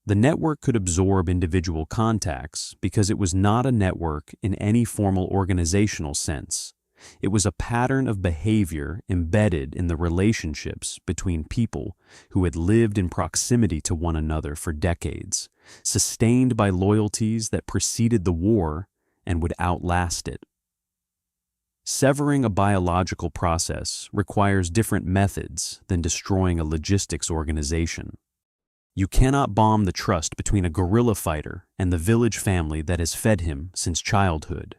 The network could absorb individual contacts because it was not a network in any formal organizational sense. It was a pattern of behavior embedded in the relationships between people who had lived in proximity to one another for decades, sustained by loyalties that preceded the war and would outlast it. Severing a biological process requires different methods than destroying a logistics organization. You cannot bomb the trust between a guerrilla fighter and the village family that has fed him since childhood.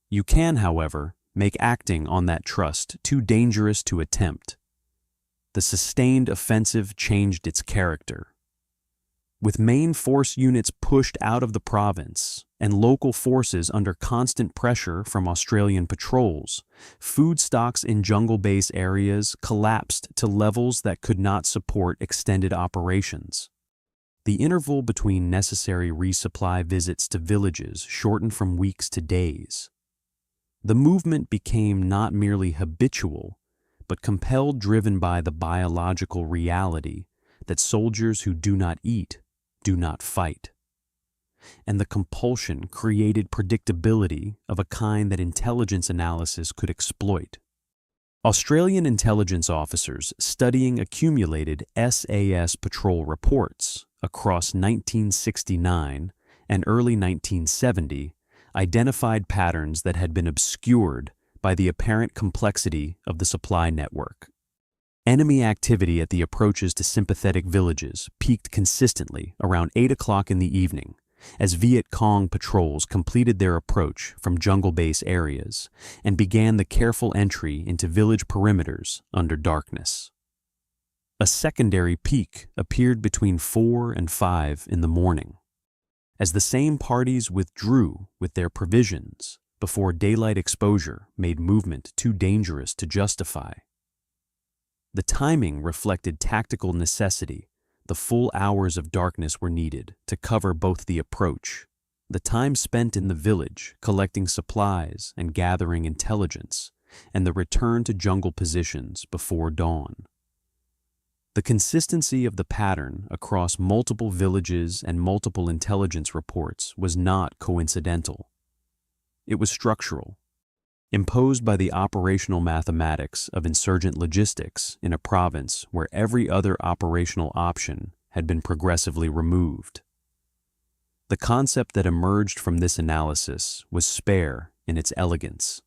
You can, however, make acting on that trust too dangerous to attempt. The sustained offensive changed its character. With main force units pushed out of the province and local forces under constant pressure from Australian patrols, food stocks in jungle base areas collapsed to levels that could not support extended operations. The interval between necessary resupply visits to villages shortened from weeks to days. The movement became not merely habitual, but compelled, driven by the biological reality that soldiers who do not eat do not fight. And the compulsion created predictability of a kind that intelligence analysis could exploit. Australian intelligence officers studying accumulated SAS patrol reports across 1969 and early 1970 identified patterns that had been obscured by the apparent complexity of the supply network. Enemy activity at the approaches to sympathetic villages peaked consistently around 8 o'clock in the evening, as Viet Cong patrols completed their approach from jungle base areas and began the careful entry into village perimeters under darkness. A secondary peak appeared between 4 and 5 in the morning, as the same parties withdrew with their provisions before daylight exposure made movement too dangerous to justify. The timing reflected tactical necessity. The full hours of darkness were needed to cover both the approach, the time spent in the village collecting supplies and gathering intelligence, and the return to jungle positions before dawn. The consistency of the pattern across multiple villages and multiple intelligence reports was not coincidental. It was structural, imposed by the operational mathematics of insurgent logistics in a province where every other operational option had been progressively removed. The concept that emerged from this analysis was spare in its elegance.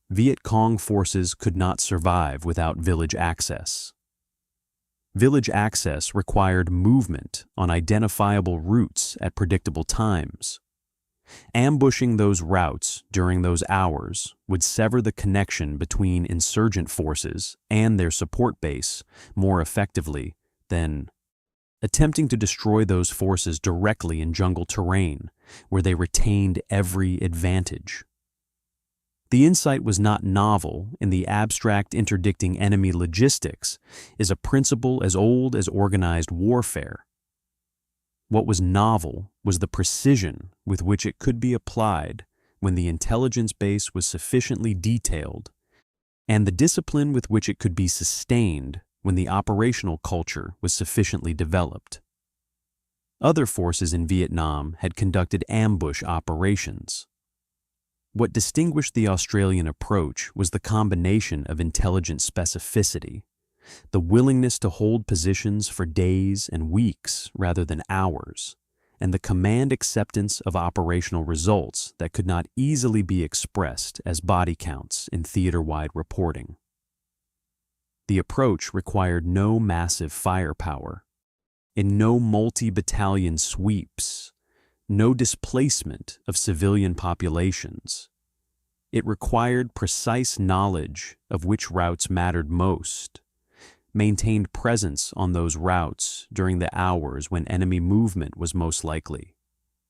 Viet Cong forces could not survive without village access. Village access required movement on identifiable routes at predictable times. Ambushing those routes during those hours would sever the connection between insurgent forces and their support base more effectively than attempting to destroy those forces directly in jungle terrain, where they retained every advantage. The insight was not novel in the abstract. Interdicting enemy logistics is a principle as old as organized warfare. What was novel was the precision with which it could be applied when the intelligence base was sufficiently detailed, and the discipline with which it could be sustained when the operational culture was sufficiently developed. Other forces in Vietnam had conducted ambush operations. What distinguished the Australian approach was the combination of intelligent specificity, the willingness to hold positions for days and weeks rather than hours, and the command acceptance of operational results that could not easily be expressed as body counts in theater-wide reporting. The approach required no massive firepower, in no multi-battalion sweeps, no displacement of civilian populations. It required precise knowledge of which routes mattered most, maintained presence on those routes during the hours when enemy movement was most likely,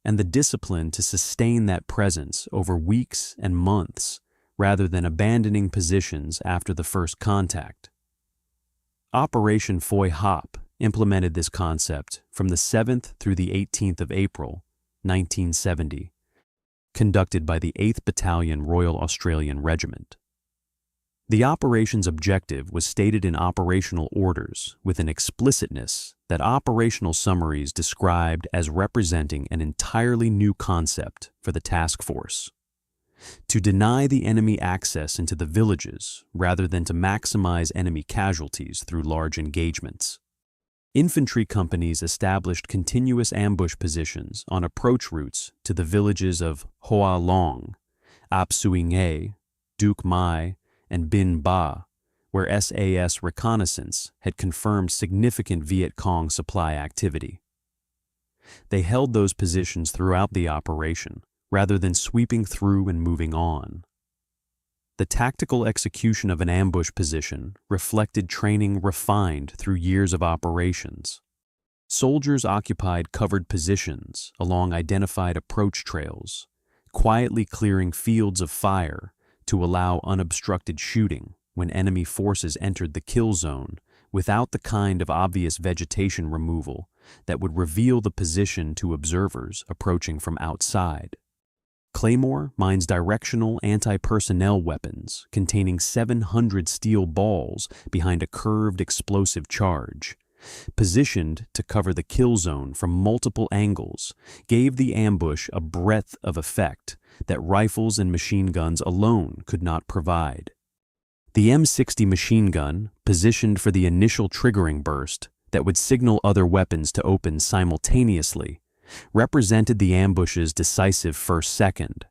and the discipline to sustain that presence over weeks and months rather than abandoning positions after the first contact. Operation Phuoc Hop implemented this concept from the 7th through the 18th of April, 1970, conducted by the 8th Battalion Royal Australian Regiment. The operation's objective was stated in operational orders with an explicitness that operational summaries described as representing an entirely new concept for the task force: to deny the enemy access into the villages rather than to maximize enemy casualties through large engagements. Infantry companies established continuous ambush positions on approach routes to the villages of Hoa Long, Ap Sui Nghe, Duc Mai, and Bin Ba, where SAS reconnaissance had confirmed significant Viet Cong supply activity. They held those positions throughout the operation, rather than sweeping through and moving on. The tactical execution of an ambush position reflected training refined through years of operations. Soldiers occupied covered positions along identified approach trails, quietly clearing fields of fire to allow unobstructed shooting when enemy forces entered the kill zone without the kind of obvious vegetation removal that would reveal the position to observers approaching from outside. Claymore mines directional anti-personnel weapons containing 700 steel balls behind a curved explosive charge, positioned to cover the kill zone from multiple angles, gave the ambush a breadth of effect that rifles and machine guns alone could not provide. The M60 machine gun, positioned for the initial triggering burst that would signal other weapons to open simultaneously, represented the ambush's decisive first second.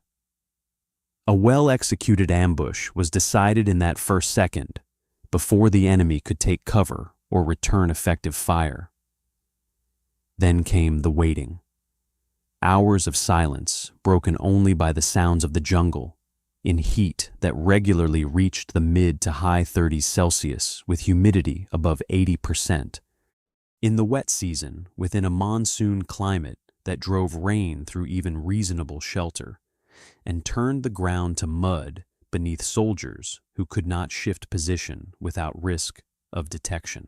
A well-executed ambush was decided in that first second, before the enemy could take cover or return effective fire. Then came the waiting. Hours of silence broken only by the sounds of the jungle, in heat that regularly reached the mid to high 30s Celsius with humidity above 80%. In the wet season, within a monsoon climate that drove rain through even reasonable shelter, and turned the ground to mud beneath soldiers who could not shift position without risk of detection.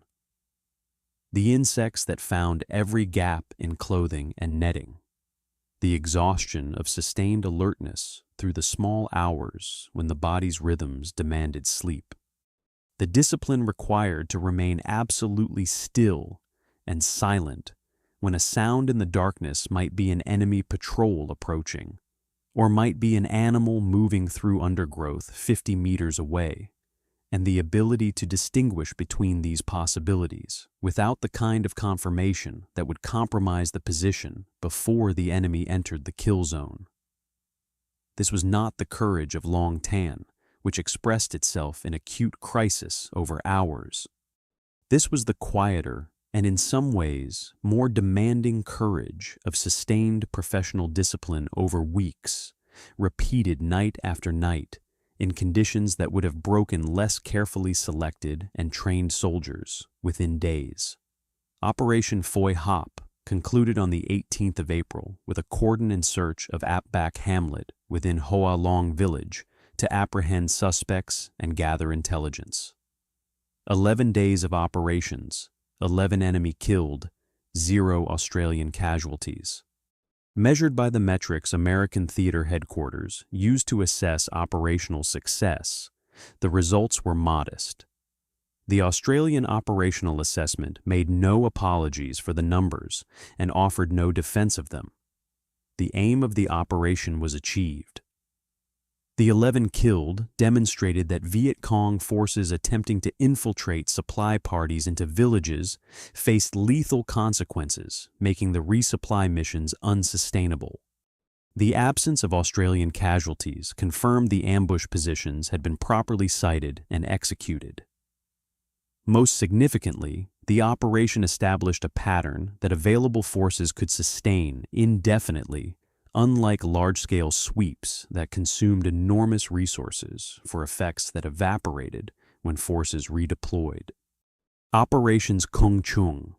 The insects that found every gap in clothing and netting, the exhaustion of sustained alertness through the small hours when the body's rhythms demanded sleep, the discipline required to remain absolutely still and silent when a sound in the darkness might be an enemy patrol approaching, or might be an animal moving through undergrowth 50 meters away, and the ability to distinguish between these possibilities without the kind of confirmation that would compromise the position before the enemy entered the kill zone. This was not the courage of Long Tan, which expressed itself in acute crisis over hours. This was the quieter and in some ways more demanding courage of sustained professional discipline over weeks, repeated night after night, in conditions that would have broken less carefully selected and trained soldiers within days. Operation Phoi Hop concluded on the 18th of April with a cordon and search of Ap Bak hamlet within Hoa Long village to apprehend suspects and gather intelligence. 11 days of operations, 11 enemy killed, 0 Australian casualties. Measured by the metrics American Theater Headquarters used to assess operational success, the results were modest. The Australian operational assessment made no apologies for the numbers and offered no defense of them. The aim of the operation was achieved. The 11 killed demonstrated that Viet Cong forces attempting to infiltrate supply parties into villages faced lethal consequences, making the resupply missions unsustainable. The absence of Australian casualties confirmed the ambush positions had been properly sighted and executed. Most significantly, the operation established a pattern that available forces could sustain indefinitely, unlike large-scale sweeps that consumed enormous resources for effects that evaporated when forces redeployed. Operations Kung Chung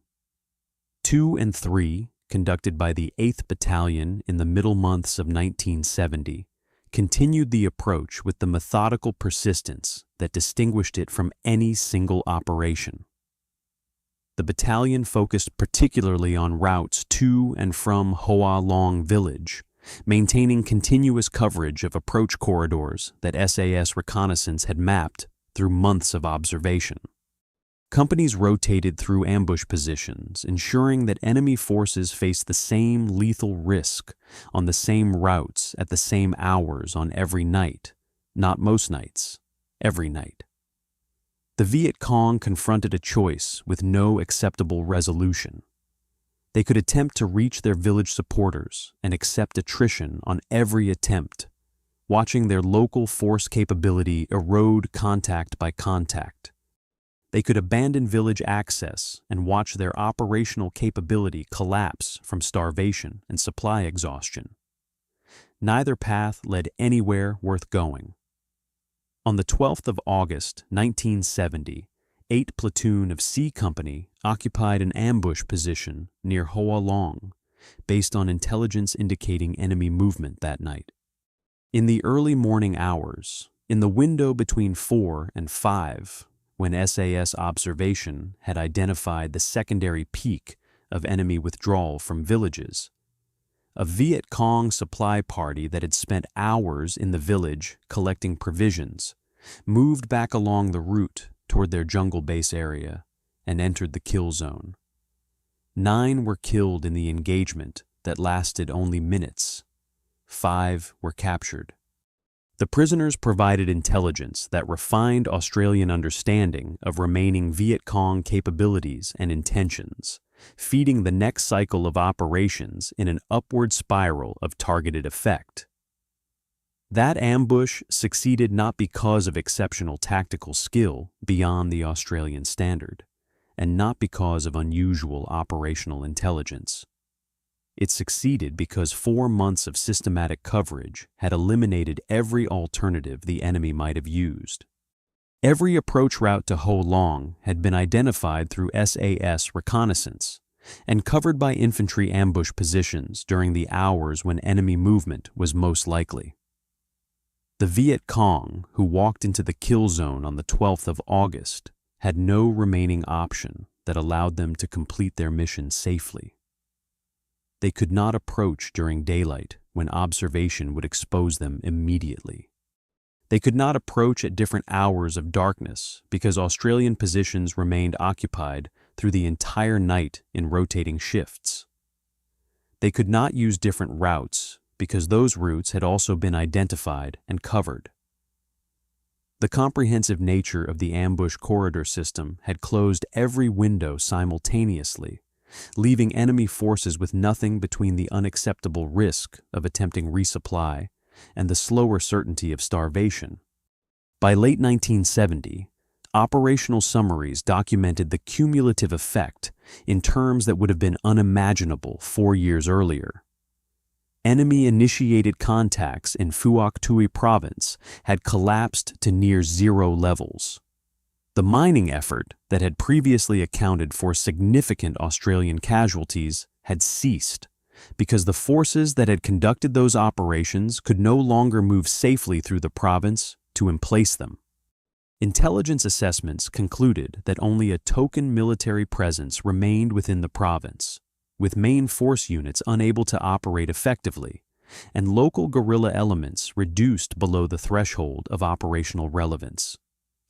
2 and 3, conducted by the 8th Battalion in the middle months of 1970, continued the approach with the methodical persistence that distinguished it from any single operation. The battalion focused particularly on routes to and from Hoa Long village, maintaining continuous coverage of approach corridors that SAS reconnaissance had mapped through months of observation. Companies rotated through ambush positions, ensuring that enemy forces faced the same lethal risk on the same routes at the same hours on every night, not most nights, every night. The Viet Cong confronted a choice with no acceptable resolution. They could attempt to reach their village supporters and accept attrition on every attempt, watching their local force capability erode contact by contact. They could abandon village access and watch their operational capability collapse from starvation and supply exhaustion. Neither path led anywhere worth going. On the 12th of August, 1970, 8th Platoon of C Company occupied an ambush position near Hoa Long, based on intelligence indicating enemy movement that night. In the early morning hours, in the window between 4 and 5, when SAS observation had identified the secondary peak of enemy withdrawal from villages, a Viet Cong supply party that had spent hours in the village collecting provisions moved back along the route toward their jungle base area and entered the kill zone. 9 were killed in the engagement that lasted only minutes. 5 were captured. The prisoners provided intelligence that refined Australian understanding of remaining Viet Cong capabilities and intentions, feeding the next cycle of operations in an upward spiral of targeted effect. That ambush succeeded not because of exceptional tactical skill beyond the Australian standard, and not because of unusual operational intelligence. It succeeded because 4 months of systematic coverage had eliminated every alternative the enemy might have used. Every approach route to Ho Long had been identified through SAS reconnaissance and covered by infantry ambush positions during the hours when enemy movement was most likely. The Viet Cong, who walked into the kill zone on the 12th of August, had no remaining option that allowed them to complete their mission safely. They could not approach during daylight when observation would expose them immediately. They could not approach at different hours of darkness because Australian positions remained occupied through the entire night in rotating shifts. They could not use different routes because those routes had also been identified and covered. The comprehensive nature of the ambush corridor system had closed every window simultaneously, leaving enemy forces with nothing between the unacceptable risk of attempting resupply and the slower certainty of starvation. By late 1970, operational summaries documented the cumulative effect in terms that would have been unimaginable 4 years earlier. Enemy-initiated contacts in Phuoc Tuy Province had collapsed to near zero levels. The mining effort that had previously accounted for significant Australian casualties had ceased because the forces that had conducted those operations could no longer move safely through the province to emplace them. Intelligence assessments concluded that only a token military presence remained within the province, with main force units unable to operate effectively, and local guerrilla elements reduced below the threshold of operational relevance.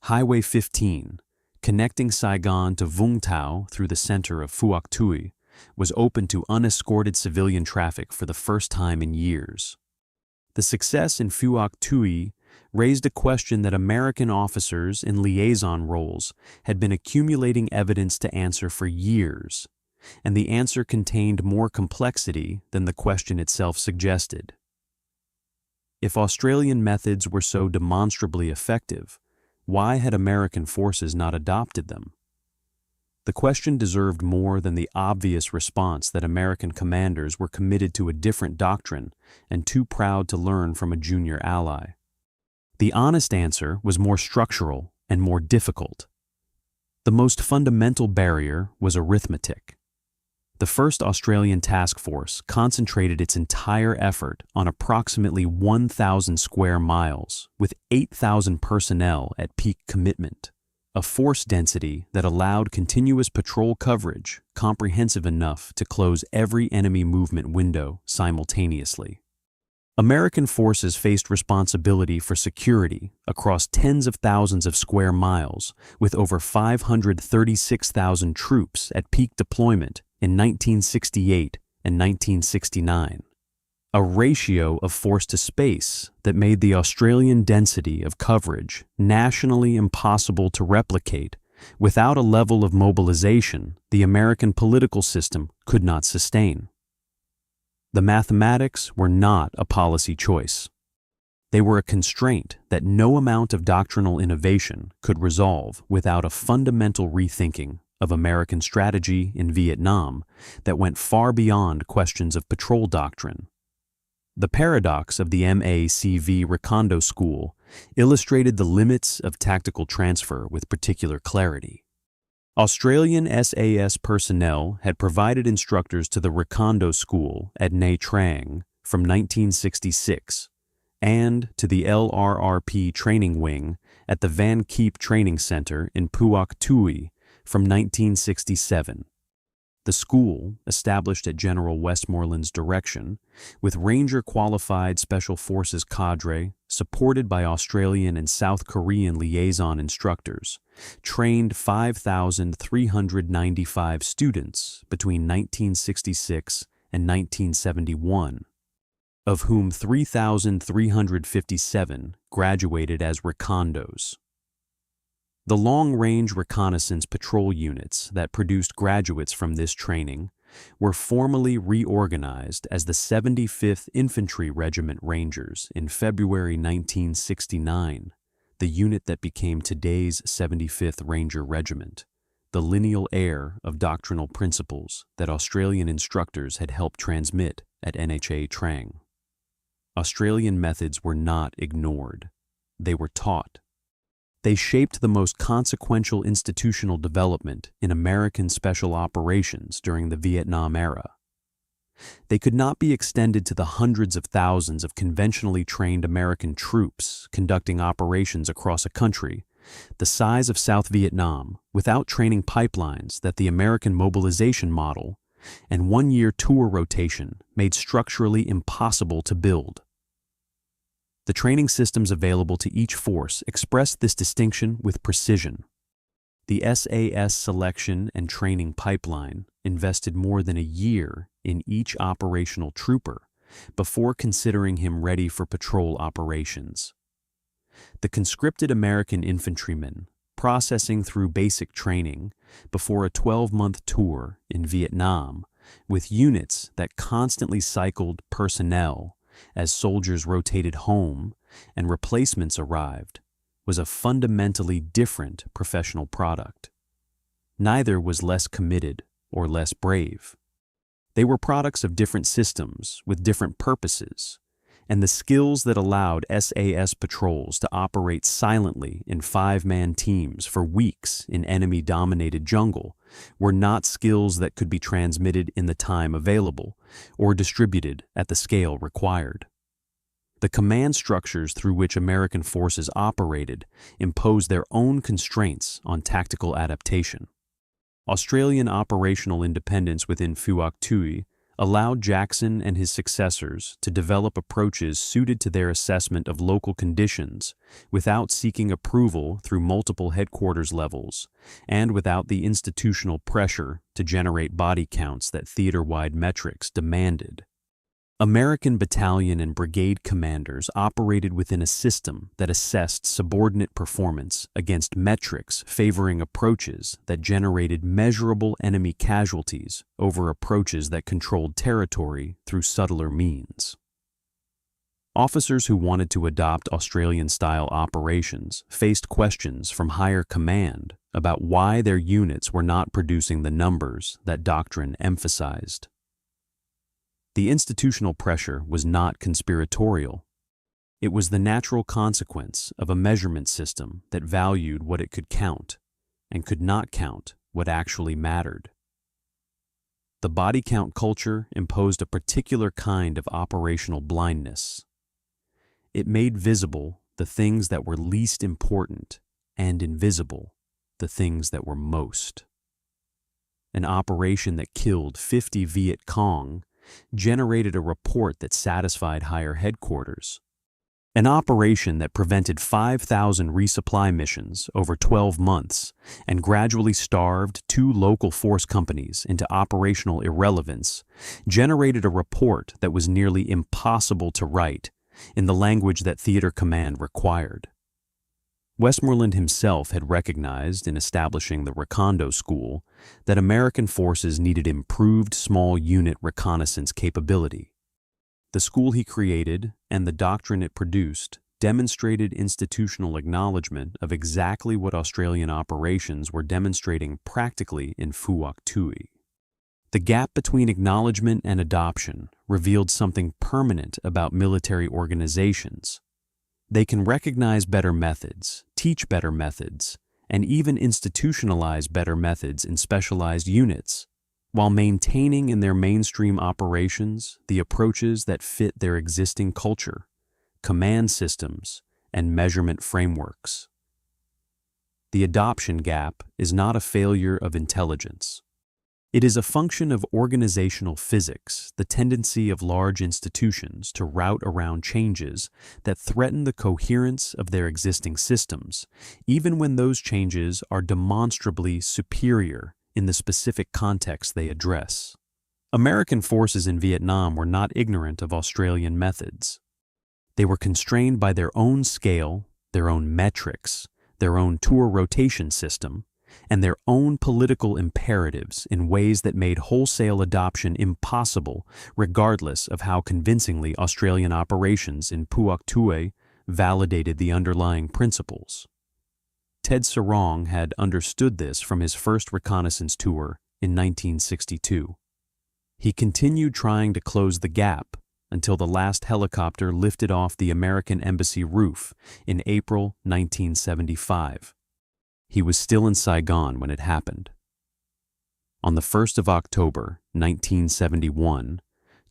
Highway 15, connecting Saigon to Vung Tau through the center of Phuoc Tuy, was open to unescorted civilian traffic for the first time in years. The success in Phuoc Tuy raised a question that American officers in liaison roles had been accumulating evidence to answer for years, and the answer contained more complexity than the question itself suggested. If Australian methods were so demonstrably effective, why had American forces not adopted them? The question deserved more than the obvious response that American commanders were committed to a different doctrine and too proud to learn from a junior ally. The honest answer was more structural and more difficult. The most fundamental barrier was arithmetic. The 1st Australian Task Force concentrated its entire effort on approximately 1,000 square miles with 8,000 personnel at peak commitment, a force density that allowed continuous patrol coverage comprehensive enough to close every enemy movement window simultaneously. American forces faced responsibility for security across tens of thousands of square miles with over 536,000 troops at peak deployment in 1968 and 1969, a ratio of force to space that made the Australian density of coverage nationally impossible to replicate without a level of mobilization the American political system could not sustain. The mathematics were not a policy choice. They were a constraint that no amount of doctrinal innovation could resolve without a fundamental rethinking of American strategy in Vietnam that went far beyond questions of patrol doctrine. The paradox of the MACV Recondo School illustrated the limits of tactical transfer with particular clarity. Australian SAS personnel had provided instructors to the Recondo School at Nha Trang from 1966 and to the LRRP training wing at the Van Keep Training Center in Phuoc Tuy from 1967. The school, established at General Westmoreland's direction, with Ranger-qualified Special Forces cadre, supported by Australian and South Korean liaison instructors, trained 5,395 students between 1966 and 1971, of whom 3,357 graduated as Recondos. The long-range reconnaissance patrol units that produced graduates from this training were formally reorganized as the 75th Infantry Regiment Rangers in February 1969, the unit that became today's 75th Ranger Regiment, the lineal heir of doctrinal principles that Australian instructors had helped transmit at Nha Trang. Australian methods were not ignored. They were taught. They shaped the most consequential institutional development in American special operations during the Vietnam era. They could not be extended to the hundreds of thousands of conventionally trained American troops conducting operations across a country the size of South Vietnam without training pipelines that the American mobilization model and one-year tour rotation made structurally impossible to build. The training systems available to each force expressed this distinction with precision. The SAS selection and training pipeline invested more than a year in each operational trooper before considering him ready for patrol operations. The conscripted American infantryman, processing through basic training before a 12-month tour in Vietnam with units that constantly cycled personnel as soldiers rotated home and replacements arrived, was a fundamentally different professional product. Neither was less committed or less brave. They were products of different systems with different purposes, and the skills that allowed SAS patrols to operate silently in 5-man teams for weeks in enemy-dominated jungle were not skills that could be transmitted in the time available or distributed at the scale required. The command structures through which American forces operated imposed their own constraints on tactical adaptation. Australian operational independence within Phuoc Tuy allowed Jackson and his successors to develop approaches suited to their assessment of local conditions without seeking approval through multiple headquarters levels and without the institutional pressure to generate body counts that theater-wide metrics demanded. American battalion and brigade commanders operated within a system that assessed subordinate performance against metrics favoring approaches that generated measurable enemy casualties over approaches that controlled territory through subtler means. Officers who wanted to adopt Australian-style operations faced questions from higher command about why their units were not producing the numbers that doctrine emphasized. The institutional pressure was not conspiratorial. It was the natural consequence of a measurement system that valued what it could count and could not count what actually mattered. The body count culture imposed a particular kind of operational blindness. It made visible the things that were least important and invisible the things that were most. An operation that killed 50 Viet Cong generated a report that satisfied higher headquarters. An operation that prevented 5,000 resupply missions over 12 months and gradually starved 2 local force companies into operational irrelevance generated a report that was nearly impossible to write in the language that theater command required. Westmoreland himself had recognized in establishing the Recondo School that American forces needed improved small unit reconnaissance capability. The school he created and the doctrine it produced demonstrated institutional acknowledgement of exactly what Australian operations were demonstrating practically in Phuoc Tuy. The gap between acknowledgement and adoption revealed something permanent about military organizations. They can recognize better methods, teach better methods, and even institutionalize better methods in specialized units, while maintaining in their mainstream operations the approaches that fit their existing culture, command systems, and measurement frameworks. The adoption gap is not a failure of intelligence. It is a function of organizational physics, the tendency of large institutions to route around changes that threaten the coherence of their existing systems, even when those changes are demonstrably superior in the specific context they address. American forces in Vietnam were not ignorant of Australian methods. They were constrained by their own scale, their own metrics, their own tour rotation system, and their own political imperatives in ways that made wholesale adoption impossible, regardless of how convincingly Australian operations in Phuoc Tuy validated the underlying principles. Ted Serong had understood this from his first reconnaissance tour in 1962. He continued trying to close the gap until the last helicopter lifted off the American embassy roof in April 1975. He was still in Saigon when it happened. On the 1st of October, 1971,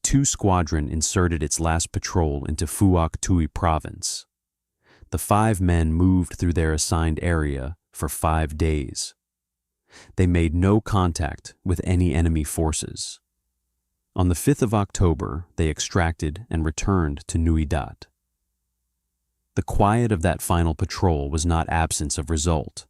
2 Squadron inserted its last patrol into Phuoc Tuy Province. The 5 men moved through their assigned area for 5 days. They made no contact with any enemy forces. On the 5th of October, they extracted and returned to Nui Dat. The quiet of that final patrol was not absence of result.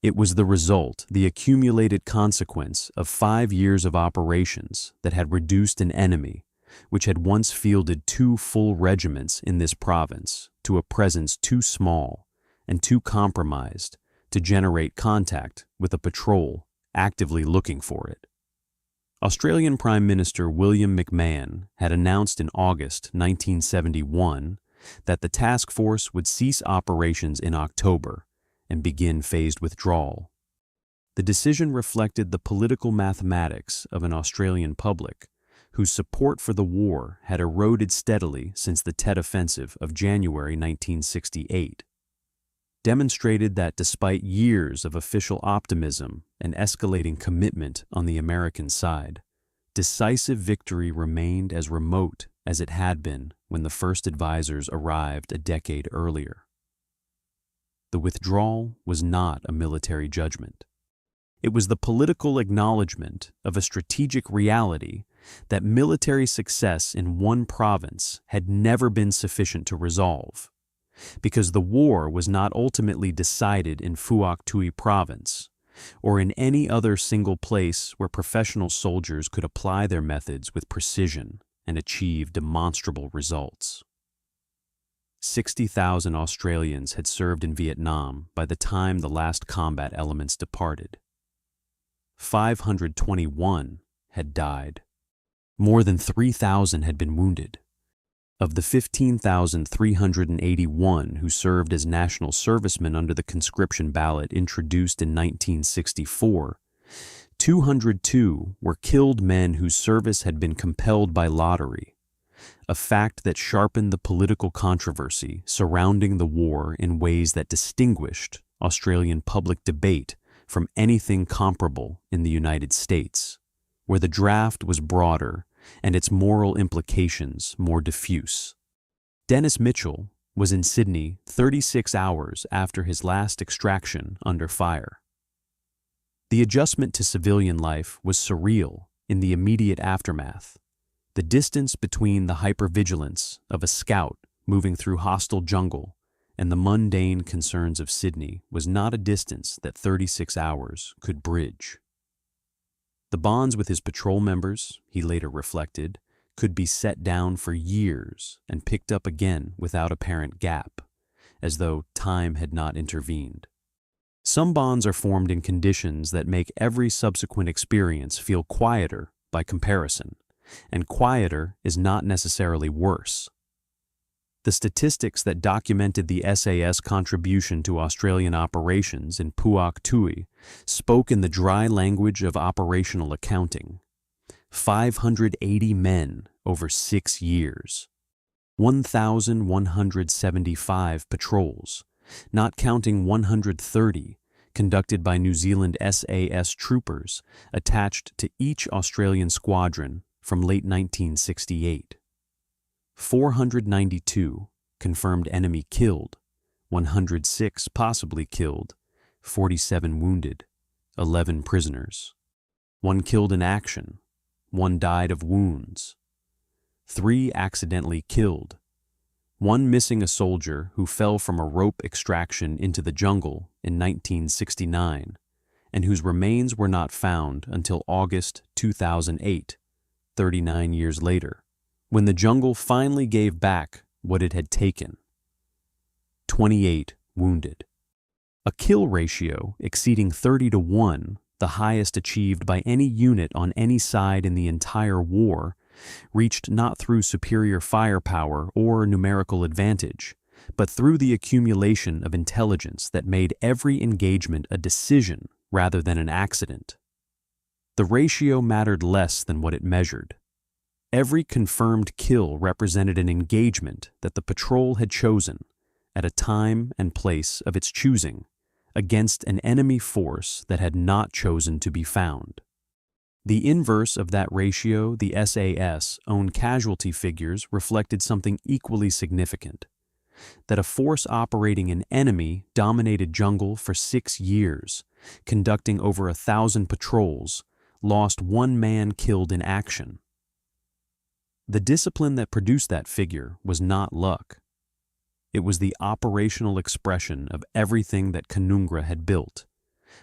It was the result, the accumulated consequence of 5 years of operations that had reduced an enemy, which had once fielded 2 full regiments in this province, to a presence too small and too compromised to generate contact with a patrol actively looking for it. Australian Prime Minister William McMahon had announced in August 1971 that the task force would cease operations in October and begin phased withdrawal. The decision reflected the political mathematics of an Australian public whose support for the war had eroded steadily since the Tet Offensive of January 1968, demonstrated that despite years of official optimism and escalating commitment on the American side, decisive victory remained as remote as it had been when the first advisors arrived a decade earlier. The withdrawal was not a military judgment. It was the political acknowledgement of a strategic reality that military success in one province had never been sufficient to resolve, because the war was not ultimately decided in Phuoc Tuy Province or in any other single place where professional soldiers could apply their methods with precision and achieve demonstrable results. 60,000 Australians had served in Vietnam by the time the last combat elements departed. 521 had died. More than 3,000 had been wounded. Of the 15,381 who served as national servicemen under the conscription ballot introduced in 1964, 202 were killed men whose service had been compelled by lottery, a fact that sharpened the political controversy surrounding the war in ways that distinguished Australian public debate from anything comparable in the United States, where the draft was broader and its moral implications more diffuse. Dennis Mitchell was in Sydney 36 hours after his last extraction under fire. The adjustment to civilian life was surreal in the immediate aftermath. The distance between the hypervigilance of a scout moving through hostile jungle and the mundane concerns of Sydney was not a distance that 36 hours could bridge. The bonds with his patrol members, he later reflected, could be set down for years and picked up again without apparent gap, as though time had not intervened. Some bonds are formed in conditions that make every subsequent experience feel quieter by comparison, and quieter is not necessarily worse. The statistics that documented the SAS contribution to Australian operations in Phuoc Tuy spoke in the dry language of operational accounting. 580 men over 6 years. 1,175 patrols, not counting 130 conducted by New Zealand SAS troopers attached to each Australian squadron from late 1968. 492 confirmed enemy killed, 106 possibly killed, 47 wounded, 11 prisoners. 1 killed in action, 1 died of wounds. 3 accidentally killed. 1 missing a soldier who fell from a rope extraction into the jungle in 1969 and whose remains were not found until August 2008, 39 years later, when the jungle finally gave back what it had taken. 28 wounded. A kill ratio exceeding 30-1, the highest achieved by any unit on any side in the entire war, reached not through superior firepower or numerical advantage, but through the accumulation of intelligence that made every engagement a decision rather than an accident. The ratio mattered less than what it measured. Every confirmed kill represented an engagement that the patrol had chosen, at a time and place of its choosing, against an enemy force that had not chosen to be found. The inverse of that ratio, the SAS' own casualty figures, reflected something equally significant: that a force operating in enemy-dominated jungle for 6 years, conducting over 1,000 patrols, lost 1 man killed in action. The discipline that produced that figure was not luck. It was the operational expression of everything that Canungra had built,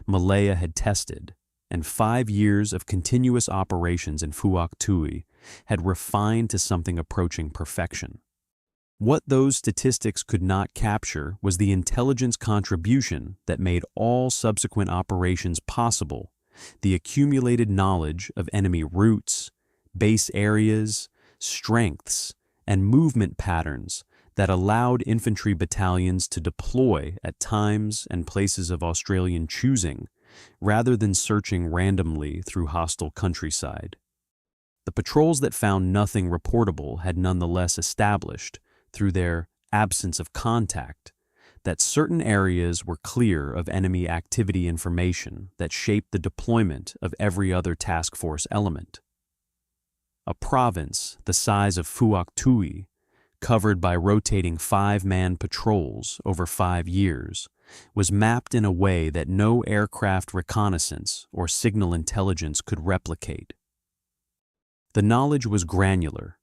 Malaya had tested, and 5 years of continuous operations in Phuoc Tuy had refined to something approaching perfection. What those statistics could not capture was the intelligence contribution that made all subsequent operations possible, the accumulated knowledge of enemy routes, base areas, strengths, and movement patterns that allowed infantry battalions to deploy at times and places of Australian choosing, rather than searching randomly through hostile countryside. The patrols that found nothing reportable had nonetheless established, through their absence of contact, that certain areas were clear of enemy activity information that shaped the deployment of every other task force element. A province the size of Phuoc Tuy, covered by rotating 5-man patrols over 5 years, was mapped in a way that no aircraft reconnaissance or signal intelligence could replicate. The knowledge was granular.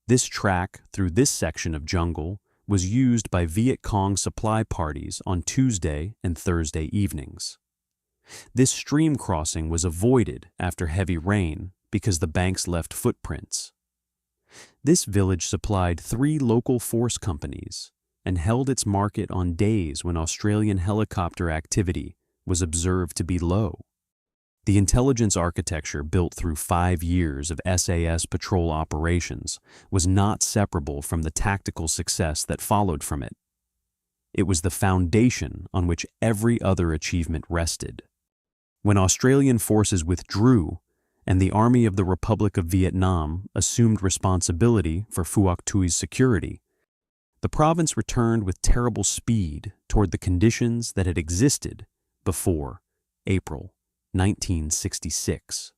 This track through this section of jungle was used by Viet Cong supply parties on Tuesday and Thursday evenings. This stream crossing was avoided after heavy rain because the banks left footprints. This village supplied 3 local force companies and held its market on days when Australian helicopter activity was observed to be low. The intelligence architecture built through 5 years of SAS patrol operations was not separable from the tactical success that followed from it. It was the foundation on which every other achievement rested. When Australian forces withdrew and the Army of the Republic of Vietnam assumed responsibility for Phuoc Tuy's security, the province returned with terrible speed toward the conditions that had existed before April 1966.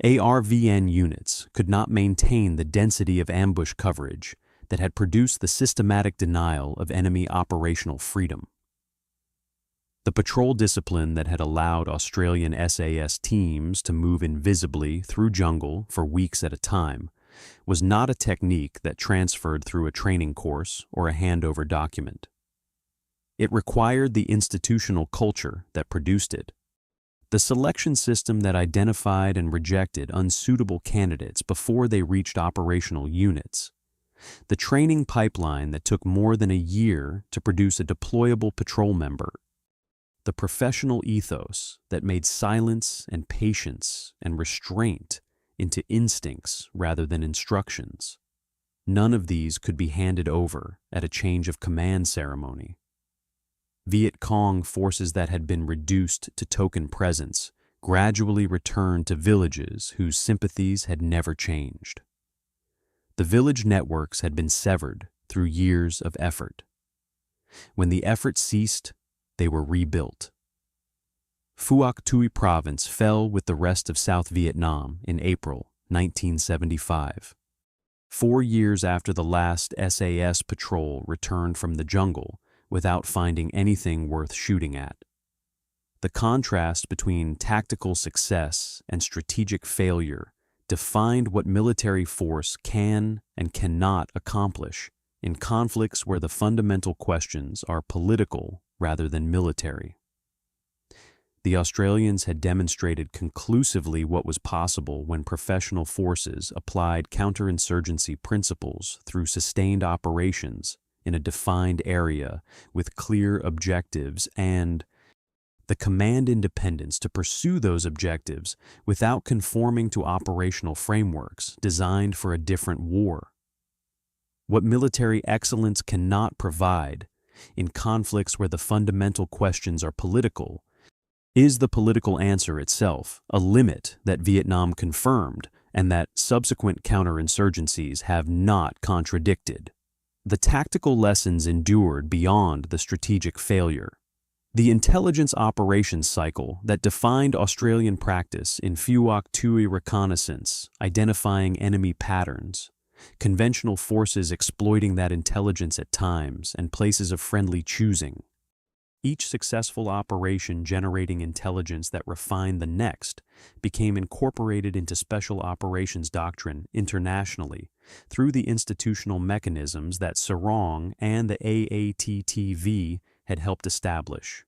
ARVN units could not maintain the density of ambush coverage that had produced the systematic denial of enemy operational freedom. The patrol discipline that had allowed Australian SAS teams to move invisibly through jungle for weeks at a time was not a technique that transferred through a training course or a handover document. It required the institutional culture that produced it. The selection system that identified and rejected unsuitable candidates before they reached operational units. The training pipeline that took more than a year to produce a deployable patrol member. The professional ethos that made silence and patience and restraint into instincts rather than instructions. None of these could be handed over at a change of command ceremony. Viet Cong forces that had been reduced to token presence gradually returned to villages whose sympathies had never changed. The village networks had been severed through years of effort. When the effort ceased, they were rebuilt, Phuoc Tuy Province fell with the rest of South Vietnam in April 1975. 4 years after the last SAS patrol returned from the jungle without finding anything worth shooting at. The contrast between tactical success and strategic failure defined what military force can and cannot accomplish in conflicts where the fundamental questions are political rather than military. The Australians had demonstrated conclusively what was possible when professional forces applied counterinsurgency principles through sustained operations in a defined area with clear objectives and the command independence to pursue those objectives without conforming to operational frameworks designed for a different war. What military excellence cannot provide, in conflicts where the fundamental questions are political, is the political answer itself, a limit that Vietnam confirmed and that subsequent counterinsurgencies have not contradicted. The tactical lessons endured beyond the strategic failure. The intelligence operations cycle that defined Australian practice in Phuoc Tuy reconnaissance, identifying enemy patterns, conventional forces exploiting that intelligence at times and places of friendly choosing. Each successful operation generating intelligence that refined the next became incorporated into special operations doctrine internationally through the institutional mechanisms that Serong and the AATV had helped establish.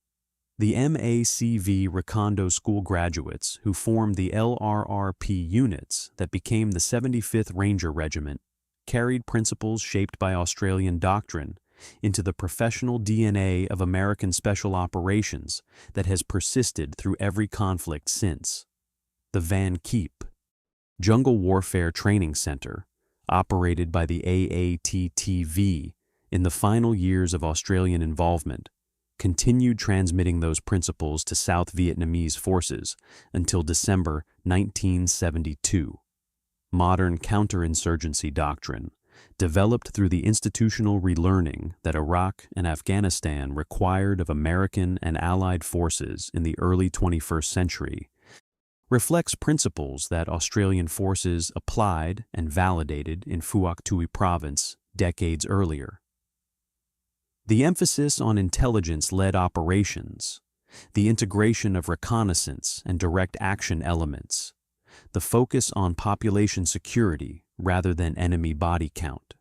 The MACV Recondo School graduates who formed the LRRP units that became the 75th Ranger Regiment carried principles shaped by Australian doctrine into the professional DNA of American Special Operations that has persisted through every conflict since. The Van Keep Jungle Warfare Training Center, operated by the AATV in the final years of Australian involvement, continued transmitting those principles to South Vietnamese forces until December 1972. Modern counterinsurgency doctrine, developed through the institutional relearning that Iraq and Afghanistan required of American and Allied forces in the early 21st century, reflects principles that Australian forces applied and validated in Phuoc Tuy Province decades earlier. The emphasis on intelligence-led operations, the integration of reconnaissance and direct action elements, the focus on population security rather than enemy body count,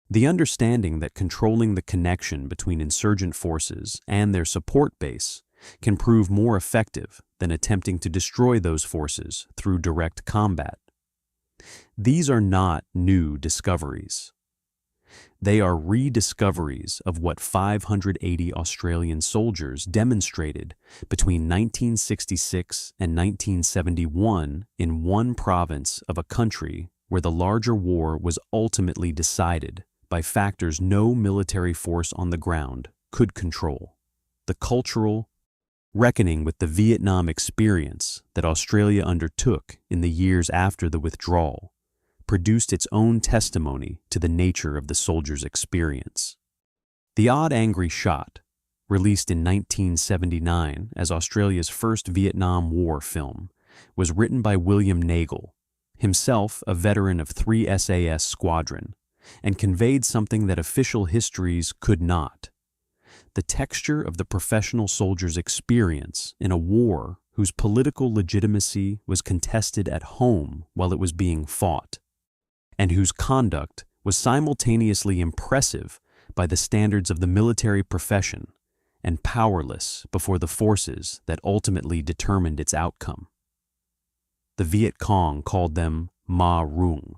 the understanding that controlling the connection between insurgent forces and their support base can prove more effective than attempting to destroy those forces through direct combat. These are not new discoveries. They are rediscoveries of what 580 Australian soldiers demonstrated between 1966 and 1971 in one province of a country where the larger war was ultimately decided by factors no military force on the ground could control. The cultural reckoning with the Vietnam experience that Australia undertook in the years after the withdrawal produced its own testimony to the nature of the soldiers' experience. The Odd Angry Shot, released in 1979 as Australia's first Vietnam War film, was written by William Nagel, himself a veteran of 3 SAS Squadron, and conveyed something that official histories could not: the texture of the professional soldier's experience in a war whose political legitimacy was contested at home while it was being fought, and whose conduct was simultaneously impressive by the standards of the military profession and powerless before the forces that ultimately determined its outcome. The Viet Cong called them Ma Rung.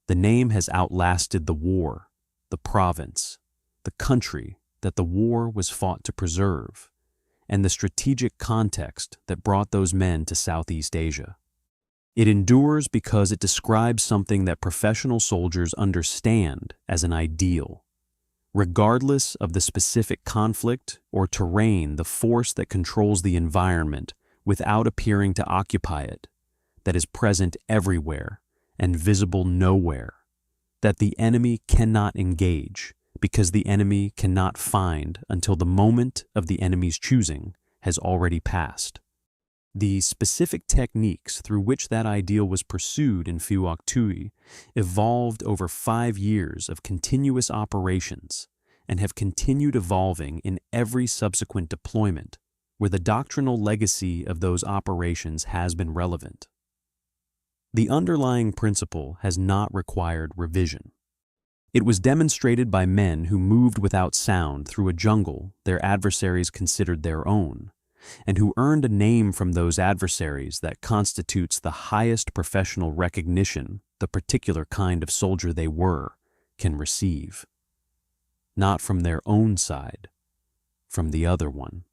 The name has outlasted the war, the province, the country that the war was fought to preserve, and the strategic context that brought those men to Southeast Asia. It endures because it describes something that professional soldiers understand as an ideal. Regardless of the specific conflict or terrain, the force that controls the environment without appearing to occupy it, that is present everywhere and visible nowhere, that the enemy cannot engage because the enemy cannot find until the moment of the enemy's choosing has already passed. The specific techniques through which that ideal was pursued in Phuoc Tuy evolved over 5 years of continuous operations and have continued evolving in every subsequent deployment where the doctrinal legacy of those operations has been relevant. The underlying principle has not required revision. It was demonstrated by men who moved without sound through a jungle their adversaries considered their own, and who earned a name from those adversaries that constitutes the highest professional recognition the particular kind of soldier they were can receive. Not from their own side, from the other one.